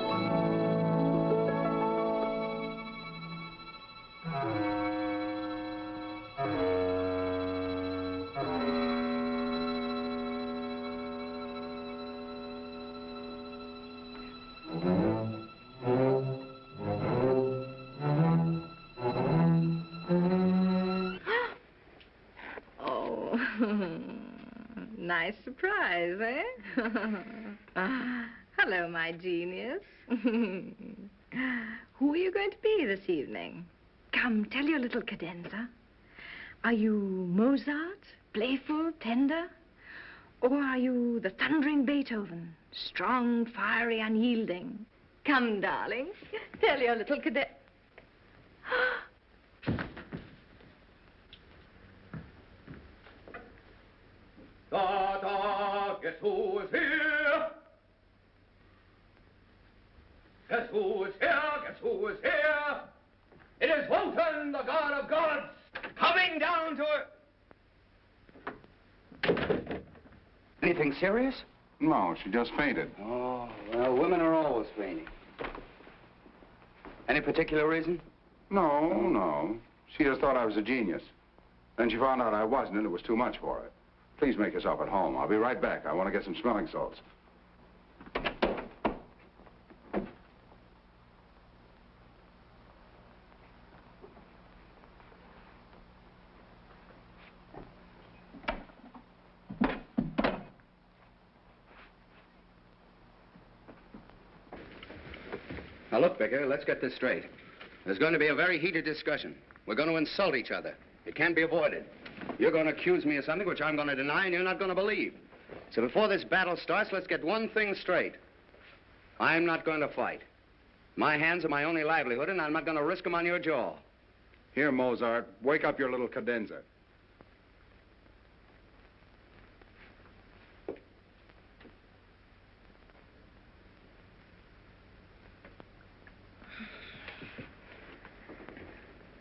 Nice surprise, eh? Hello, my genius. Who are you going to be this evening? Come, tell your little cadenza. Are you Mozart, playful, tender? Or are you the thundering Beethoven, strong, fiery, unyielding? Come, darling, tell your little cadenza. Da, da, guess who is here? Guess who is here? Guess who is here? It is Wotan, the god of gods, coming down to... Anything serious? No, she just fainted. Oh, well, women are always fainting. Any particular reason? No, no. She just thought I was a genius. Then she found out I wasn't, and it was too much for her. Please make yourself at home. I'll be right back. I want to get some smelling salts. Now, look, Vicar, let's get this straight. There's going to be a very heated discussion. We're going to insult each other. It can't be avoided. You're going to accuse me of something which I'm going to deny and you're not going to believe. So before this battle starts, let's get one thing straight. I'm not going to fight. My hands are my only livelihood, and I'm not going to risk them on your jaw. Here, Mozart, wake up your little cadenza.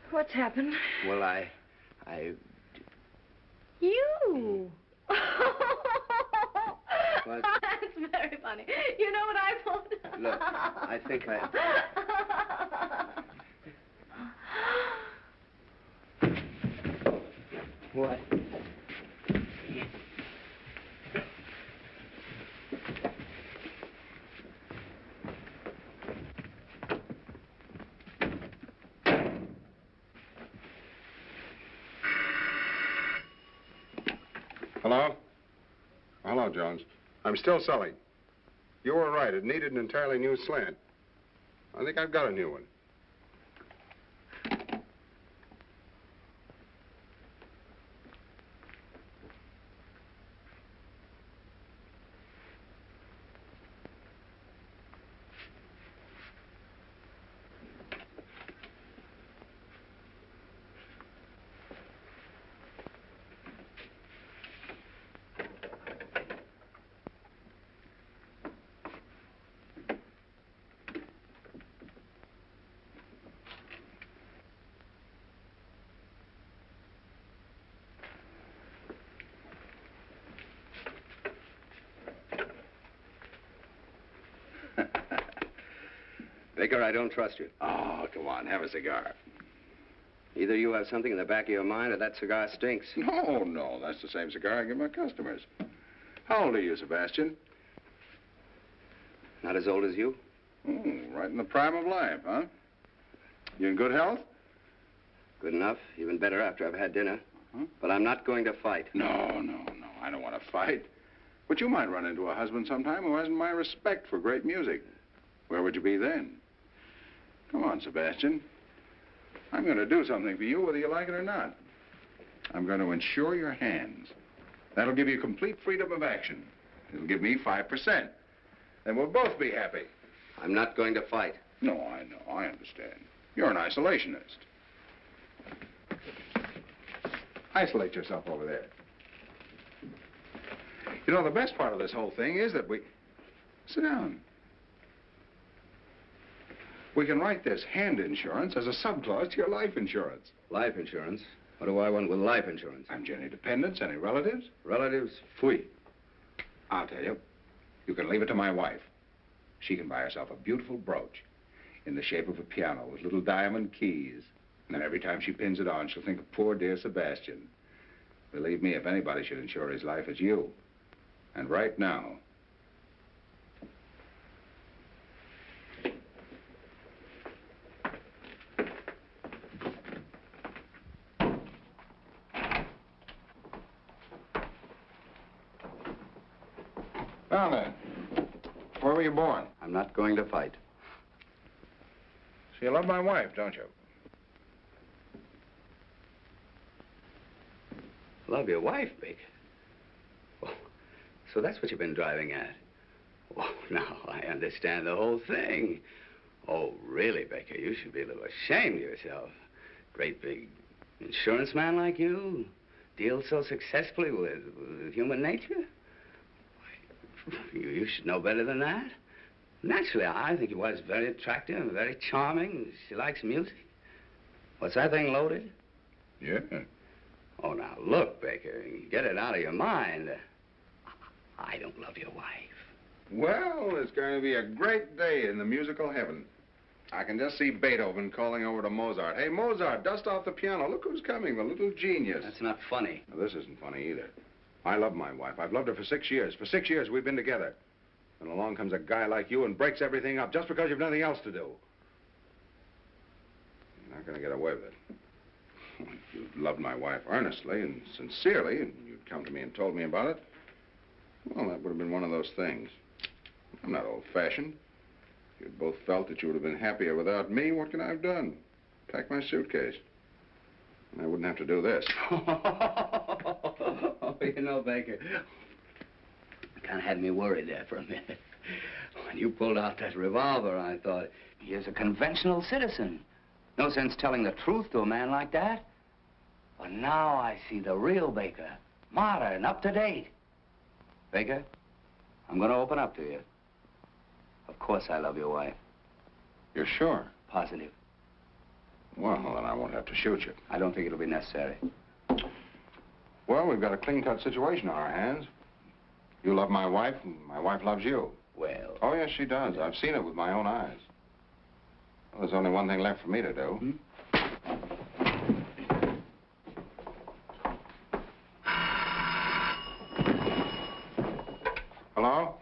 What's happened? Well, I... You! What? That's very funny. You know what I thought? Look, I think I... What? Hello? Hello, Jones. I'm still selling. You were right. It needed an entirely new slant. I think I've got a new one. Vicar, I don't trust you. Oh, come on. Have a cigar. Either you have something in the back of your mind or that cigar stinks. No, no. That's the same cigar I give my customers. How old are you, Sebastian? Not as old as you? Right in the prime of life, huh? You in good health? Good enough. Even better after I've had dinner. But I'm not going to fight. No, no, no. I don't want to fight. But you might run into a husband sometime who hasn't my respect for great music. Where would you be then? Come on, Sebastian. I'm going to do something for you whether you like it or not. I'm going to insure your hands. That'll give you complete freedom of action. It'll give me 5%. Then we'll both be happy. I'm not going to fight. No, I know. I understand. You're an isolationist. Isolate yourself over there. You know, the best part of this whole thing is that we... Sit down. We can write this hand insurance as a subclause to your life insurance. Life insurance? What do I want with life insurance? Haven't you any dependents, any relatives? Relatives? Fui. I'll tell you. You can leave it to my wife. She can buy herself a beautiful brooch in the shape of a piano with little diamond keys. And then every time she pins it on, she'll think of poor dear Sebastian. Believe me, if anybody should insure his life, it's you. And right now... Well, then, where were you born? I'm not going to fight. So you love my wife, don't you? Love your wife, Baker? Oh, so that's what you've been driving at. Oh, now I understand the whole thing. Oh, really, Baker, you should be a little ashamed of yourself. Great big insurance man like you deals so successfully with human nature. You should know better than that. Naturally, I think your wife's very attractive and very charming. She likes music. What's that thing loaded? Yeah. Oh, now, look, Baker, get it out of your mind. I don't love your wife. Well, it's going to be a great day in the musical heaven. I can just see Beethoven calling over to Mozart. Hey, Mozart, dust off the piano. Look who's coming, the little genius. That's not funny. Now, this isn't funny either. I love my wife. I've loved her for 6 years. For 6 years, we've been together. And along comes a guy like you and breaks everything up just because you've nothing else to do. You're not going to get away with it. If you'd loved my wife earnestly and sincerely, and you'd come to me and told me about it, well, that would have been one of those things. I'm not old-fashioned. If you'd both felt that you would have been happier without me, what can I have done? Pack my suitcase. And I wouldn't have to do this. Oh, you know, Baker, you kind of had me worried there for a minute. When you pulled out that revolver, I thought, here's a conventional citizen. No sense telling the truth to a man like that. But now I see the real Baker, modern, up-to-date. Baker, I'm going to open up to you. Of course I love your wife. You're sure? Positive. Well, then I won't have to shoot you. I don't think it'll be necessary. Well, we've got a clean-cut situation on our hands. You love my wife, and my wife loves you. Well... Oh, yes, she does. I've seen it with my own eyes. Well, there's only one thing left for me to do. Hmm? Hello?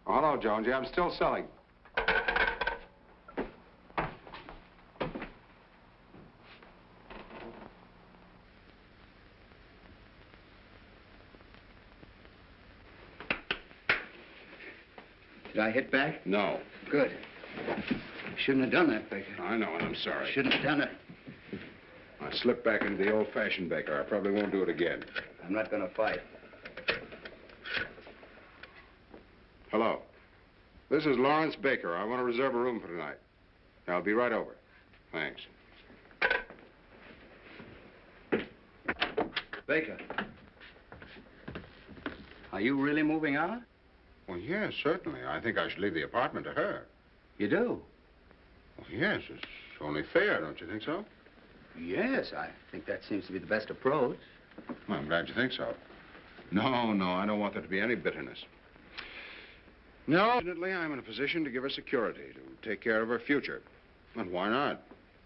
Oh, hello, Jonesy. I'm still selling. Did I hit back? No. Good. Shouldn't have done that, Baker. I know, and I'm sorry. Shouldn't have done it. I slipped back into the old-fashioned Baker. I probably won't do it again. I'm not going to fight. Hello. This is Lawrence Baker. I want to reserve a room for tonight. I'll be right over. Thanks. Baker. Are you really moving out? Well, yes, certainly. I think I should leave the apartment to her. You do? Well, yes, it's only fair, don't you think so? Yes, I think that seems to be the best approach. Well, I'm glad you think so. No, I don't want there to be any bitterness. No, fortunately, I'm in a position to give her security, to take care of her future. And why not?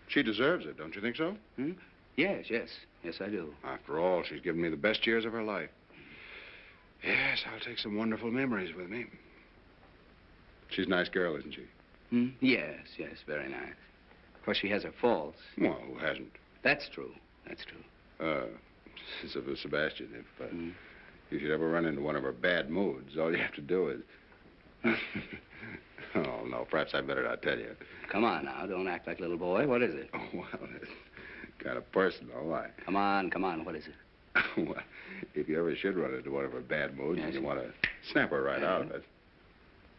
She deserves it, don't you think so? Hmm? Yes, I do. After all, she's given me the best years of her life. Yes, I'll take some wonderful memories with me. She's a nice girl, isn't she? Hmm? Yes, very nice. Of course, she has her faults. Well, who hasn't? That's true. Sebastian, if you should ever run into one of her bad moods, all you have to do is... Oh, no, perhaps I better not tell you. Come on now, don't act like a little boy. What is it? Oh, well, it's kind of personal. Why? Come on, what is it? Well, if you ever should run into one of her bad moods and you want to snap her right out,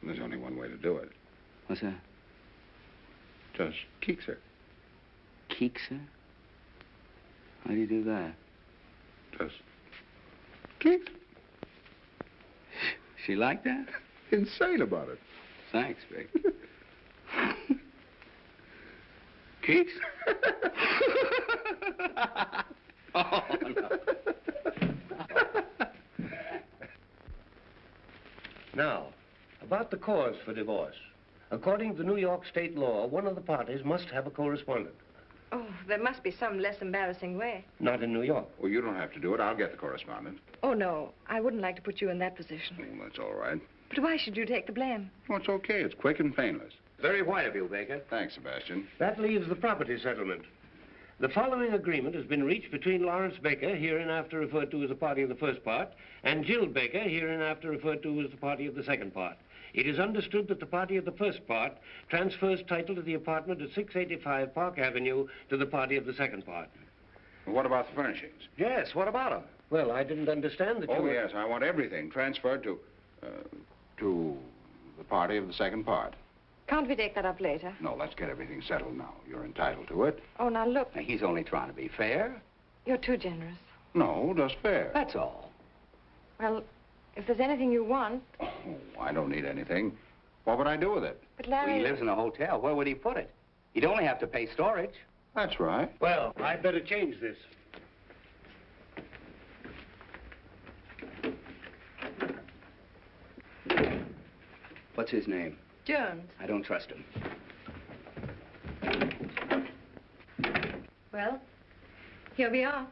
there's only one way to do it. What's that? Just keeks her. Keeks her? How do you do that? Just keeks. She like that? Insane about it. Thanks, Vic. Keeks? Oh, no. Now, about the cause for divorce. According to New York state law, one of the parties must have a correspondent. Oh, there must be some less embarrassing way. Not in New York. Well, you don't have to do it. I'll get the correspondent. Oh, no. I wouldn't like to put you in that position. Well, that's all right. But why should you take the blame? Well, it's okay. It's quick and painless. Very white of you, Baker. Thanks, Sebastian. That leaves the property settlement. The following agreement has been reached between Lawrence Baker, hereinafter referred to as a party of the first part, and Jill Baker, hereinafter referred to as the party of the second part. It is understood that the party of the first part transfers title to the apartment at 685 Park Avenue to the party of the second part. Well, what about the furnishings? Yes, what about him? Well, I didn't understand that you Oh, were... yes, I want everything transferred to the party of the second part. Can't we take that up later? No, let's get everything settled now. You're entitled to it. Oh, now look, Now, he's only trying to be fair. you're too generous. No, just fair. That's all. Well, if there's anything you want... Oh, I don't need anything. What would I do with it? But Larry... He lives in a hotel. Where would he put it? He'd only have to pay storage. That's right. Well, I'd better change this. What's his name? Jones. I don't trust him. Well, here we are.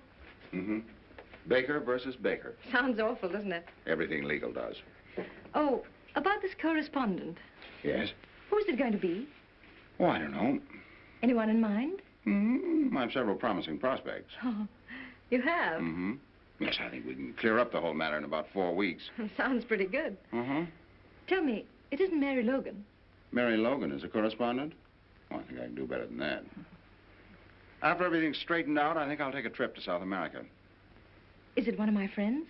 Mm-hmm. Baker versus Baker. Sounds awful, doesn't it? Everything legal does. Oh, about this correspondent. Yes? Who's it going to be? Oh, I don't know. Anyone in mind? Mm-hmm. I have several promising prospects. Oh, you have? Mm-hmm. Yes, I think we can clear up the whole matter in about 4 weeks. Sounds pretty good. Mm-hmm. Tell me, it isn't Mary Logan. Mary Logan is a correspondent? Oh, I think I can do better than that. After everything's straightened out, I think I'll take a trip to South America. Is it one of my friends?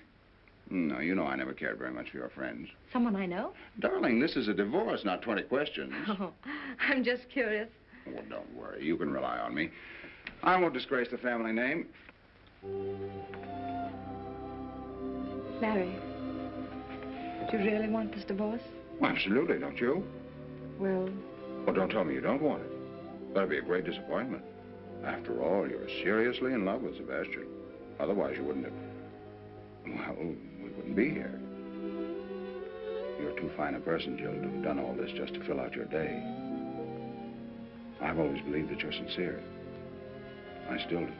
No, you know I never cared very much for your friends. Someone I know? Darling, this is a divorce, not 20 questions. Oh, I'm just curious. Oh, don't worry. You can rely on me. I won't disgrace the family name. Larry, do you really want this divorce? Well, absolutely, don't you? Well, Well, don't tell me you don't want it. That'd be a great disappointment. After all, you're seriously in love with Sebastian. Otherwise, you wouldn't have... Well, we wouldn't be here. You're too fine a person, Jill, to have done all this just to fill out your day. I've always believed that you're sincere. I still do.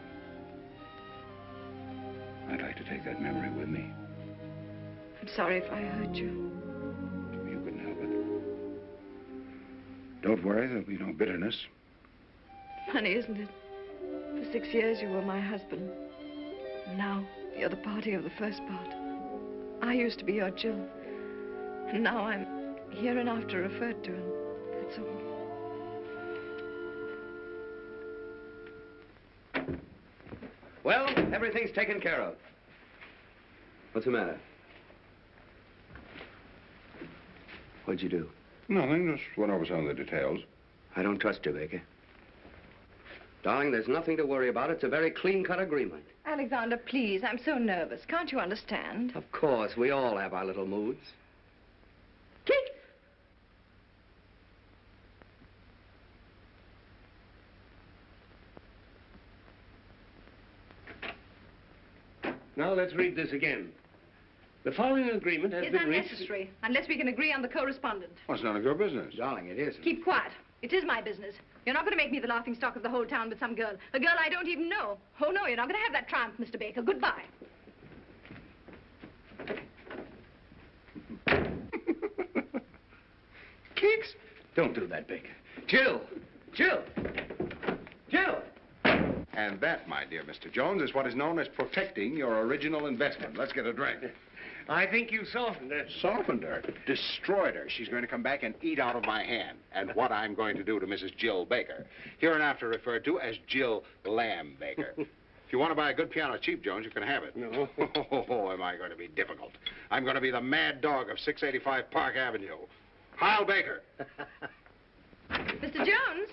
I'd like to take that memory with me. I'm sorry if I hurt you. You couldn't help it. Don't worry, there'll be no bitterness. Funny, isn't it? For 6 years, you were my husband. And now, you're the party of the first part. I used to be your Jill. And now I'm hereinafter referred to, and that's all. Well, everything's taken care of. What's the matter? What'd you do? Nothing, just went over some of the details. I don't trust you, Baker. Darling, there's nothing to worry about. It's a very clean-cut agreement. Alexander, please, I'm so nervous. Can't you understand? Of course, we all have our little moods. Now let's read this again. The following agreement has It's been reached... unnecessary, unless we can agree on the correspondent. Well, it's none of your business. Darling, it isn't. Keep quiet. It is my business. You're not going to make me the laughing stock of the whole town with some girl. A girl I don't even know. Oh, no, you're not going to have that triumph, Mr. Baker. Goodbye. Kicks? Don't do that, Baker. Jill! Jill! Jill! And that, my dear Mr. Jones, is what is known as protecting your original investment. Let's get a drink. I think you softened her. Softened her, destroyed her. She's going to come back and eat out of my hand. And what I'm going to do to Mrs. Jill Baker, hereinafter referred to as Jill Lamb Baker. If you want to buy a good piano cheap, Jones, you can have it. No. Oh, am I going to be difficult? I'm going to be the mad dog of 685 Park Avenue. Heil Baker. Mr. Jones,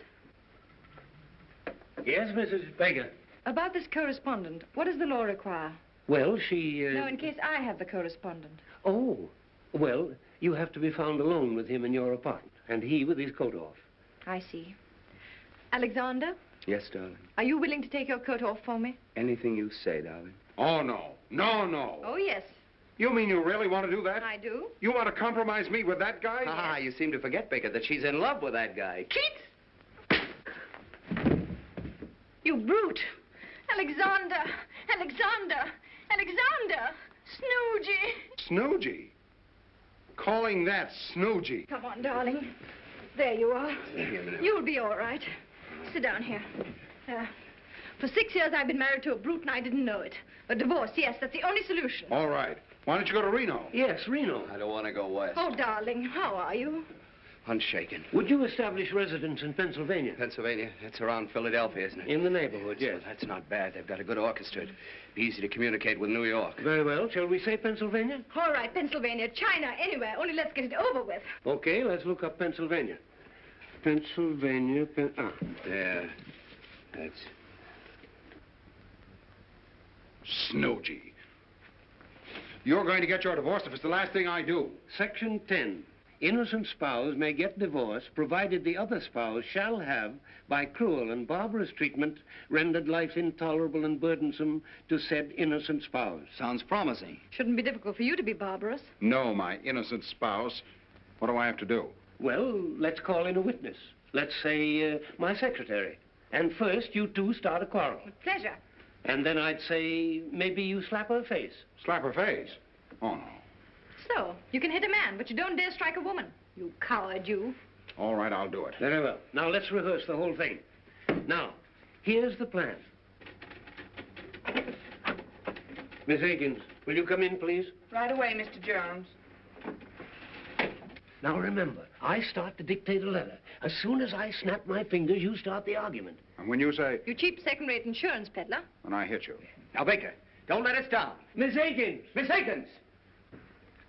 Yes, Mrs. Baker. about this correspondent, what does the law require? Well, she... No, in case I have the correspondent. Oh, well, you have to be found alone with him in your apartment, and he with his coat off. I see. Alexander, Yes, darling. are you willing to take your coat off for me? Anything you say, darling. Oh, no. No, no. Oh, yes, You mean you really want to do that? I do. You want to compromise me with that guy? Ah, you seem to forget, Baker, that she's in love with that guy. Keats! You brute! Alexander! Alexander! Alexander! Snoogey! Snoogey? Calling that Snoogey? Come on, darling. There you are. Here a minute. You'll be all right. Sit down here. For 6 years, I've been married to a brute, and I didn't know it. A divorce, yes, that's the only solution. All right. Why don't you go to Reno? Yes, Reno. I don't want to go west. Oh, darling, how are you? Unshaken. Would you establish residence in Pennsylvania? Pennsylvania? It's around Philadelphia, isn't it? In the neighborhood, yes. Well, that's not bad. They've got a good orchestra. It'd be easy to communicate with New York. Very well. Shall we say Pennsylvania? All right, Pennsylvania, China, anywhere. Only let's get it over with. Okay, let's look up Pennsylvania. Pennsylvania, Yeah, that's... Snoogy. You're going to get your divorce if it's the last thing I do. Section 10. Innocent spouse may get divorced provided the other spouse shall have, by cruel and barbarous treatment, rendered life intolerable and burdensome to said innocent spouse. Sounds promising. Shouldn't be difficult for you to be barbarous. No, my innocent spouse. What do I have to do? Well, let's call in a witness. Let's say my secretary. And first, you two start a quarrel. With pleasure. And then I'd say maybe you slap her face. Slap her face? Oh, no. So, you can hit a man, but you don't dare strike a woman. You coward, you. All right, I'll do it. Very well. Now, let's rehearse the whole thing. Now, here's the plan. Miss Higgins, will you come in, please? Right away, Mr. Jones. Now, remember, I start to dictate a letter. As soon as I snap my fingers, you start the argument. And when you say... You cheap second-rate insurance peddler. When I hit you. Now, Baker, don't let us down. Miss Higgins! Miss Higgins!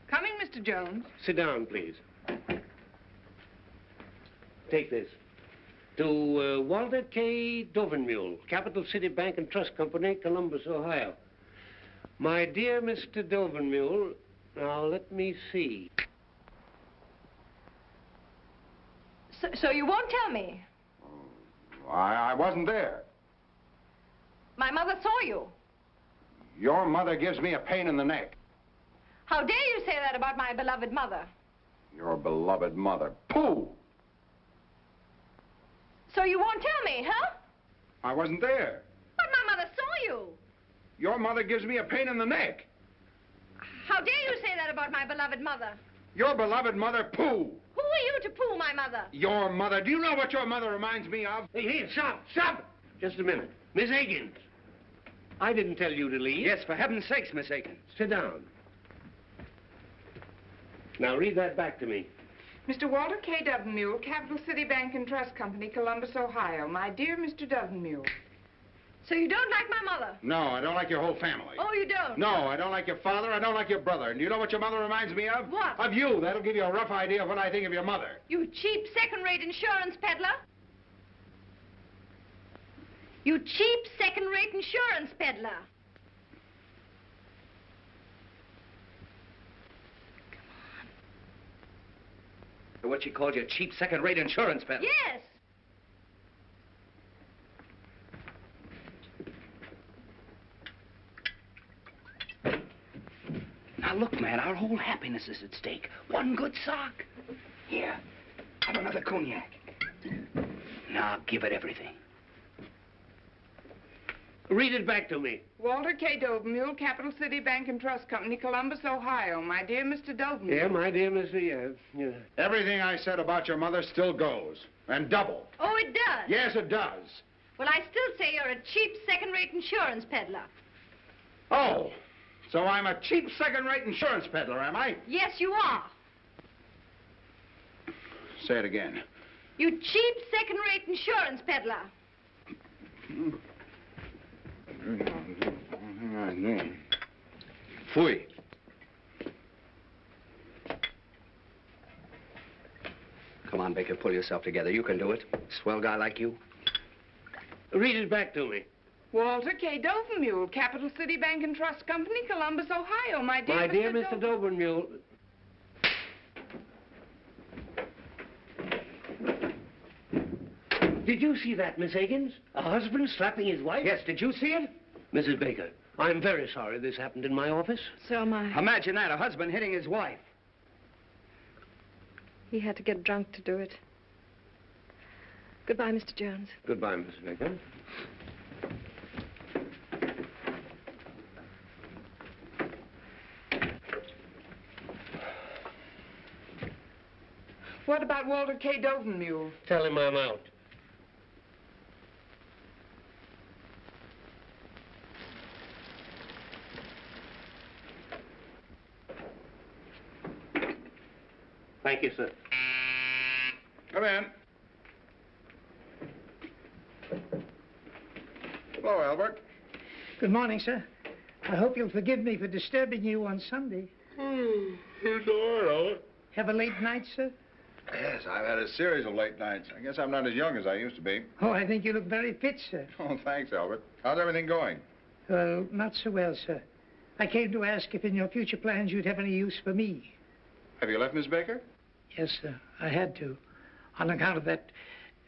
Coming, Mr. Jones. Sit down, please. Take this. To Walter K. Dovenmule, Capital City Bank and Trust Company, Columbus, Ohio. My dear Mr. Dovenmule, now let me see. So you won't tell me? I wasn't there. My mother saw you. Your mother gives me a pain in the neck. How dare you say that about my beloved mother? Your beloved mother. Pooh! So you won't tell me, huh? I wasn't there. But my mother saw you. Your mother gives me a pain in the neck. How dare you say that about my beloved mother? Your beloved mother. Pooh! Who are you to poo my mother? Your mother. Do you know what your mother reminds me of? Hey, stop, stop! Just a minute. Miss Higgins, I didn't tell you to leave. Yes, for heaven's sakes, Miss Higgins. Sit down. Now, read that back to me. Mr. Walter K. Dovenmule, Capital City Bank and Trust Company, Columbus, Ohio. My dear Mr. Dovenmule. So you don't like my mother? No, I don't like your whole family. Oh, you don't? No, I don't like your father. I don't like your brother. And do you know what your mother reminds me of? What? Of you. That'll give you a rough idea of what I think of your mother. You cheap second-rate insurance peddler. You cheap second-rate insurance peddler. What she called you, a cheap second-rate insurance peddler. Yes. Now, look, man, our whole happiness is at stake. One good sock. Here, have another cognac. Now, give it everything. Read it back to me. Walter K. Dovenmule, Capital City Bank and Trust Company, Columbus, Ohio. My dear Mr. Dovenmule. Yeah, my dear Mr. Yeah. Everything I said about your mother still goes. And double. Oh, it does? Yes, it does. Well, I still say you're a cheap second-rate insurance peddler. Oh, so I'm a cheap second-rate insurance peddler, am I? Yes, you are. Say it again. You cheap second-rate insurance peddler. Fui. Come on, Baker, pull yourself together. You can do it. Swell guy like you. Read it back to me. Walter K. Dovenmule, Capital City Bank and Trust Company, Columbus, Ohio. My dear Mr. Dovenmule. Did you see that, Miss Higgins? A husband slapping his wife? Yes, did you see it? Mrs. Baker, I'm very sorry this happened in my office. So am I. Imagine that, a husband hitting his wife. He had to get drunk to do it. Goodbye, Mr. Jones. Goodbye, Mrs. Baker. What about Walter K. Dovenmule? Tell him I'm out. Thank you, sir. Come in. Hello, Albert. Good morning, sir. I hope you'll forgive me for disturbing you on Sunday. It's all right, Albert. Have a late night, sir? Yes, I've had a series of late nights. I guess I'm not as young as I used to be. Oh, I think you look very fit, sir. Oh, thanks, Albert. How's everything going? Well, not so well, sir. I came to ask if in your future plans you'd have any use for me. Have you left Miss Baker? Yes, sir. I had to, on account of that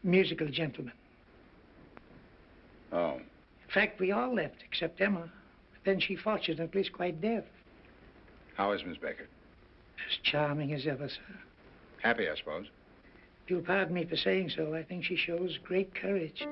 musical gentleman. Oh. In fact, we all left, except Emma. But then she fortunately is quite deaf. How is Miss Baker? As charming as ever, sir. Happy, I suppose. If you'll pardon me for saying so, I think she shows great courage.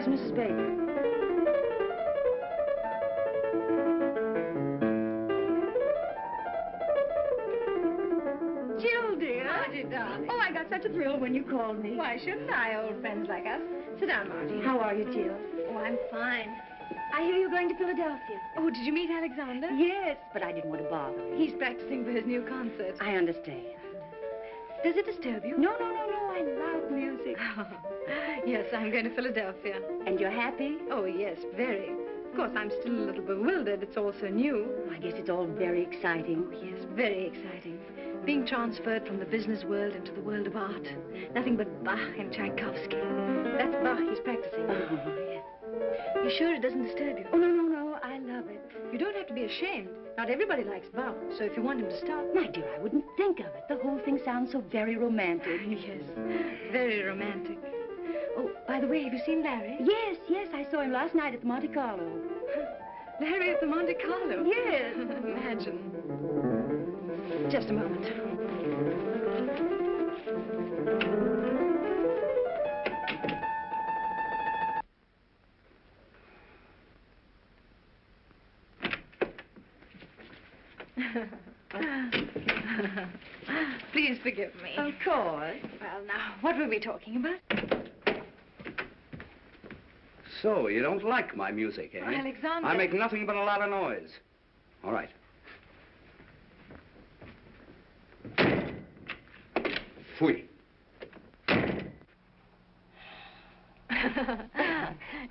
Mrs. Baker. Jill, dear. Margie, darling. Oh, I got such a thrill when you called me. Why shouldn't I, old friends like us? Sit down, Margie. How are you, Jill? Oh, I'm fine. I hear you're going to Philadelphia. Oh, did you meet Alexander? Yes, but I didn't want to bother him. He's practicing for his new concert. I understand. Does it disturb you? No. I love music. Yes, I'm going to Philadelphia. And you're happy? Oh, yes, very. Of course, I'm still a little bewildered. It's all so new. I guess it's all very exciting. Oh, yes, very exciting. Being transferred from the business world into the world of art. Nothing but Bach and Tchaikovsky. That's Bach he's practicing. Oh, yes. You sure it doesn't disturb you? Oh, no. I love it. You don't have to be ashamed. Not everybody likes Bach, so if you want him to stop... My dear, I wouldn't think of it. The whole thing sounds so very romantic. Yes, very romantic. Oh, by the way, have you seen Larry? Yes, I saw him last night at the Monte Carlo. Larry at the Monte Carlo? Yes. Imagine. Just a moment. Please forgive me. Of course. Well, now, what were we talking about? So, you don't like my music, eh? Oh, Alexander. I make nothing but a lot of noise. All right. Fui.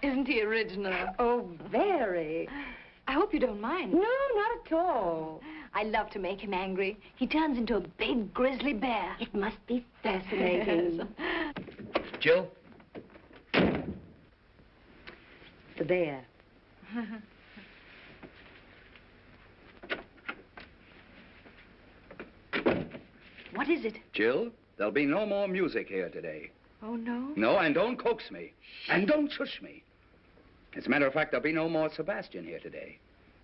Isn't he original? Oh, very. I hope you don't mind. No, not at all. I love to make him angry. He turns into a big grizzly bear. It must be fascinating. Jill? The bear. What is it? Jill, there'll be no more music here today. Oh, no? No, and don't coax me. And don't shush me. As a matter of fact, there'll be no more Sebastian here today.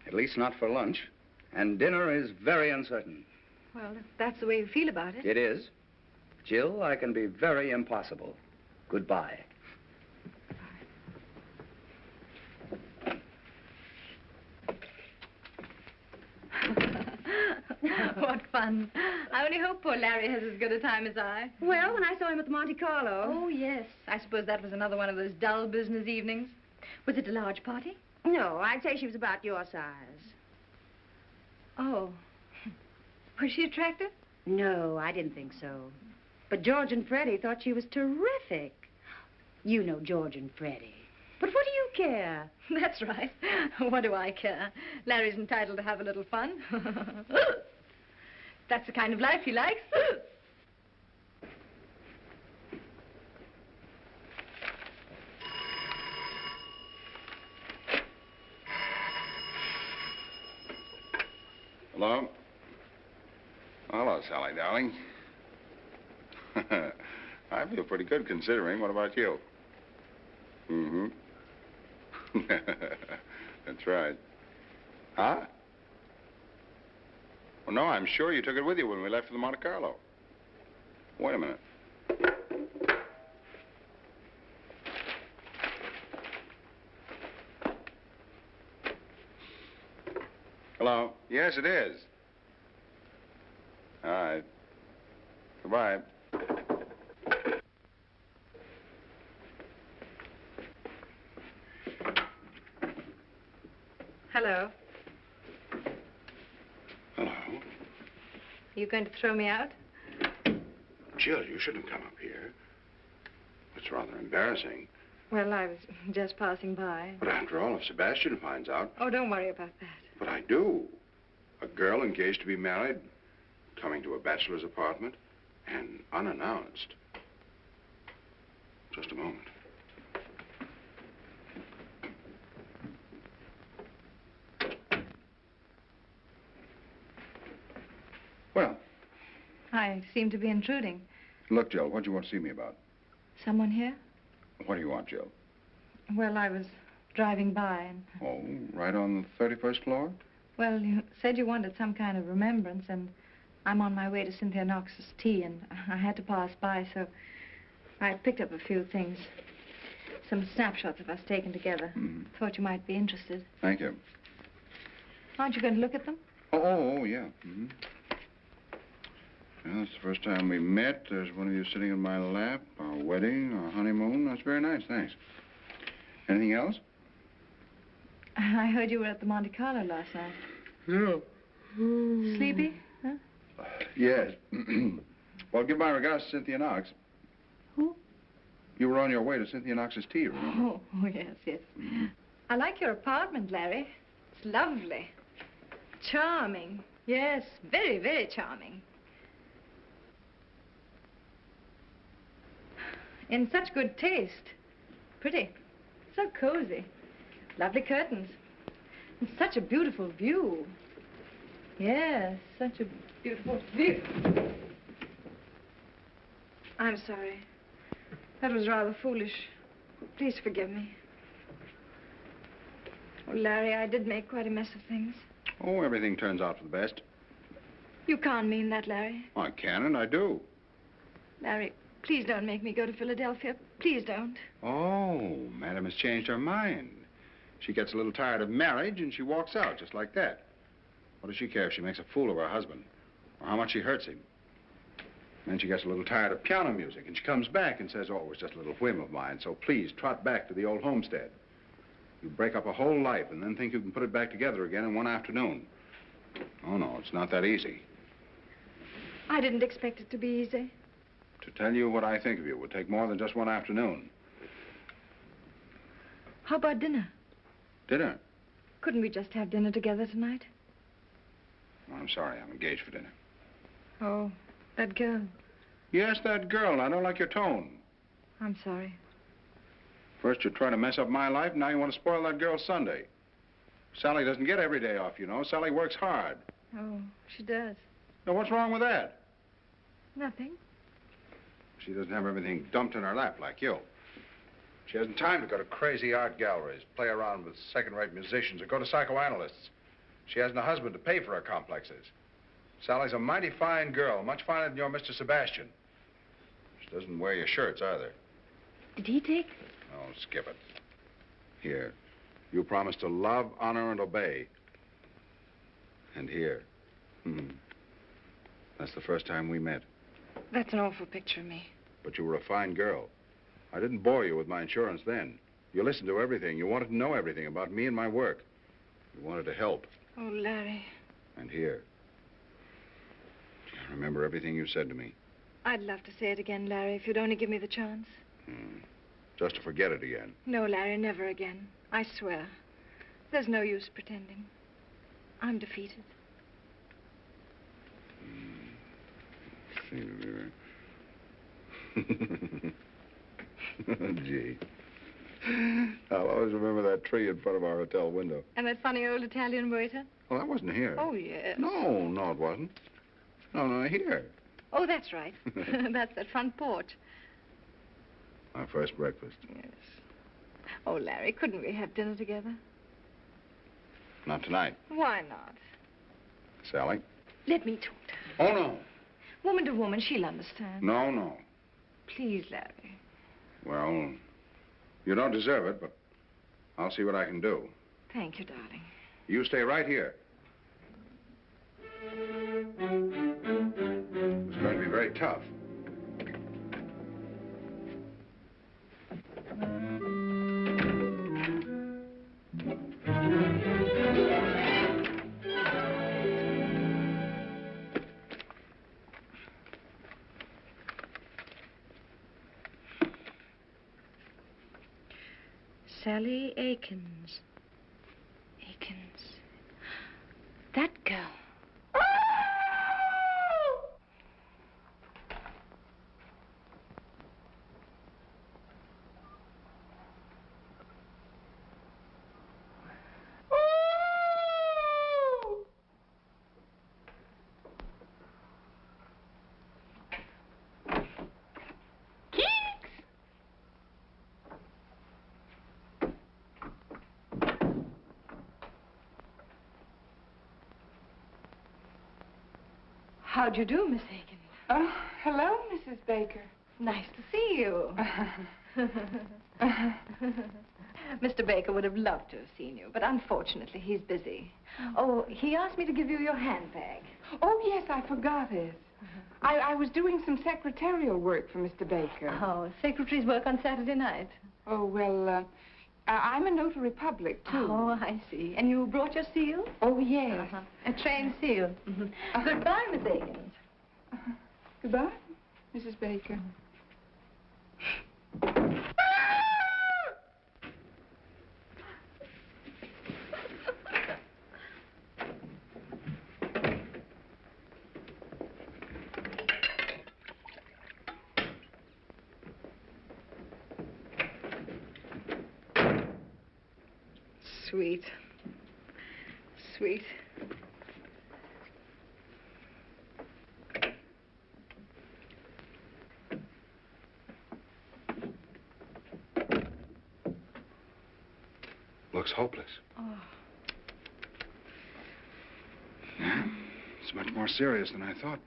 At least not for lunch. And dinner is very uncertain. Well, if that's the way you feel about it. It is. Jill, I can be very impossible. Goodbye. What fun. I only hope poor Larry has as good a time as I. Well, when I saw him at the Monte Carlo. Oh, yes. I suppose that was another one of those dull business evenings. Was it a large party? No, I'd say she was about your size. Oh. Was she attractive? No, I didn't think so. But George and Freddie thought she was terrific. You know George and Freddie. But what do you care? That's right. What do I care? Larry's entitled to have a little fun. That's the kind of life he likes. Hello? Hello, Sally, darling. I feel pretty good considering. What about you? Mm-hmm. That's right. Huh? Well, no, I'm sure you took it with you when we left for the Monte Carlo. Wait a minute. Hello? Yes, it is. All right. Goodbye. Hello. Hello. You going to throw me out? Jill, you shouldn't have come up here. It's rather embarrassing. Well, I was just passing by. But after all, if Sebastian finds out... Oh, don't worry about that. But I do. A girl engaged to be married, coming to a bachelor's apartment, and unannounced. Just a moment. Well. I seem to be intruding. Look, Jill, what do you want to see me about? Someone here? What do you want, Jill? Well, I was driving by and... Oh, right on the 31st floor? Well, you said you wanted some kind of remembrance, and I'm on my way to Cynthia Knox's tea, and I had to pass by, so I picked up a few things. Some snapshots of us taken together. Thought you might be interested. Thank you. Aren't you going to look at them? Oh, yeah. Well, it's the first time we met. There's one of you sitting in my lap. Our wedding, our honeymoon. That's very nice, thanks. Anything else? I heard you were at the Monte Carlo last night. Yeah. Sleepy? Huh? Yes. Well, give my regards to Cynthia Knox. Who? You were on your way to Cynthia Knox's tea, remember? Oh, yes. I like your apartment, Larry. It's lovely. Charming. Yes, very, very charming. In such good taste. Pretty. So cozy. Lovely curtains. And such a beautiful view. Yes, such a beautiful view. I'm sorry. That was rather foolish. Please forgive me. Oh, Larry, I did make quite a mess of things. Oh, everything turns out for the best. You can't mean that, Larry. I can and I do. Larry, please don't make me go to Philadelphia. Please don't. Oh, Madam has changed her mind. She gets a little tired of marriage and she walks out just like that. What does she care if she makes a fool of her husband or how much she hurts him? Then she gets a little tired of piano music and she comes back and says, oh, it was just a little whim of mine, so please trot back to the old homestead. You break up a whole life and then think you can put it back together again in one afternoon. Oh, no, it's not that easy. I didn't expect it to be easy. To tell you what I think of you would take more than just one afternoon. How about dinner? Dinner? Couldn't we just have dinner together tonight? I'm sorry, I'm engaged for dinner. Oh, that girl. Yes, that girl. I don't like your tone. I'm sorry. First you try to mess up my life, now you want to spoil that girl's Sunday. Sally doesn't get every day off, you know. Sally works hard. Oh, she does. Now, what's wrong with that? Nothing. She doesn't have everything dumped in her lap like you. She hasn't time to go to crazy art galleries, play around with second-rate musicians, or go to psychoanalysts. She hasn't a husband to pay for her complexes. Sally's a mighty fine girl, much finer than your Mr. Sebastian. She doesn't wear your shirts either. Did he take? Oh, skip it. Here, you promised to love, honor, and obey. And here. That's the first time we met. That's an awful picture of me. But you were a fine girl. I didn't bore you with my insurance then. You listened to everything. You wanted to know everything about me and my work. You wanted to help. Oh, Larry. And here. I remember everything you said to me. I'd love to say it again, Larry, if you'd only give me the chance. Just to forget it again. No, Larry, never again. I swear. There's no use pretending. I'm defeated. Gee. I'll always remember that tree in front of our hotel window. And that funny old Italian waiter? Well, that wasn't here. Oh, yes. No, it wasn't. No, here. Oh, that's right. That's that front porch. Our first breakfast. Yes. Oh, Larry, couldn't we have dinner together? Not tonight. Why not? Sally, Let me talk to her. Oh, no. Woman to woman, she'll understand. No, no. Please, Larry. Well, you don't deserve it, but I'll see what I can do. Thank you, darling. You stay right here. It's going to be very tough. Sally Akins. Akins. That girl. How'd you do, Miss Akins? Oh, hello, Mrs. Baker. Nice to see you. Mr. Baker would have loved to have seen you, but unfortunately he's busy. Oh, he asked me to give you your handbag. Oh, yes, I forgot it. I was doing some secretarial work for Mr. Baker. Oh, secretaries work on Saturday night. Oh, well, I'm a notary public, too. Oh, I see. And you brought your seal? Oh, yes. A trained seal. Goodbye, Miss Akins. Goodbye, Mrs. Baker. Sweet. Sweet. Looks hopeless. Oh. Yeah, it's much more serious than I thought.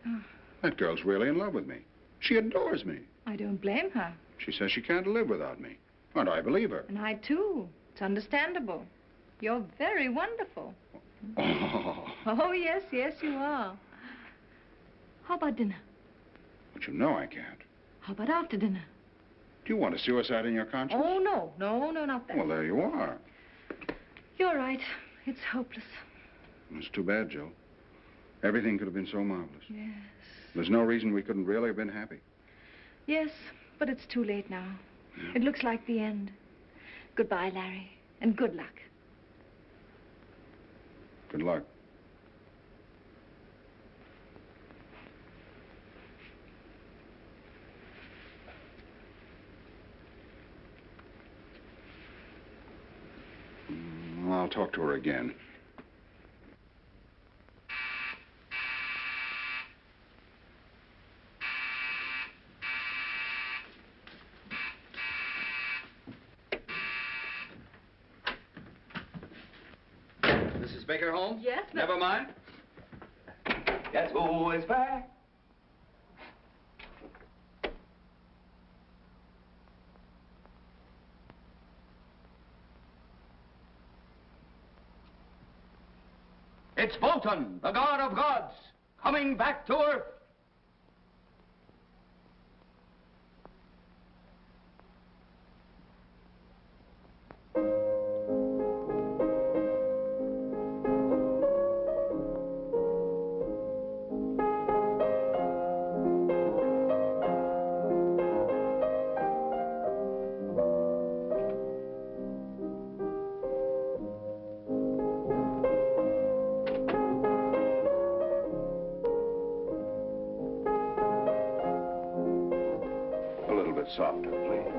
Oh. That girl's really in love with me. She adores me. I don't blame her. She says she can't live without me. And I believe her. And I, too. It's understandable. You're very wonderful. Oh. Oh, yes, yes, you are. How about dinner? But you know I can't. How about after dinner? Do you want a suicide in your conscience? Oh, no. No, no, not that. Well, there you are. You're right. It's hopeless. It's too bad, Joe. Everything could have been so marvelous. Yes. There's no reason we couldn't really have been happy. Yes, but it's too late now. Yeah. It looks like the end. Goodbye, Larry, and good luck. Good luck. I'll talk to her again. Mrs. Baker home? Yes, but... Never mind. Guess who is back? It's Bolton, the god of gods, coming back to Earth. A little bit softer, please.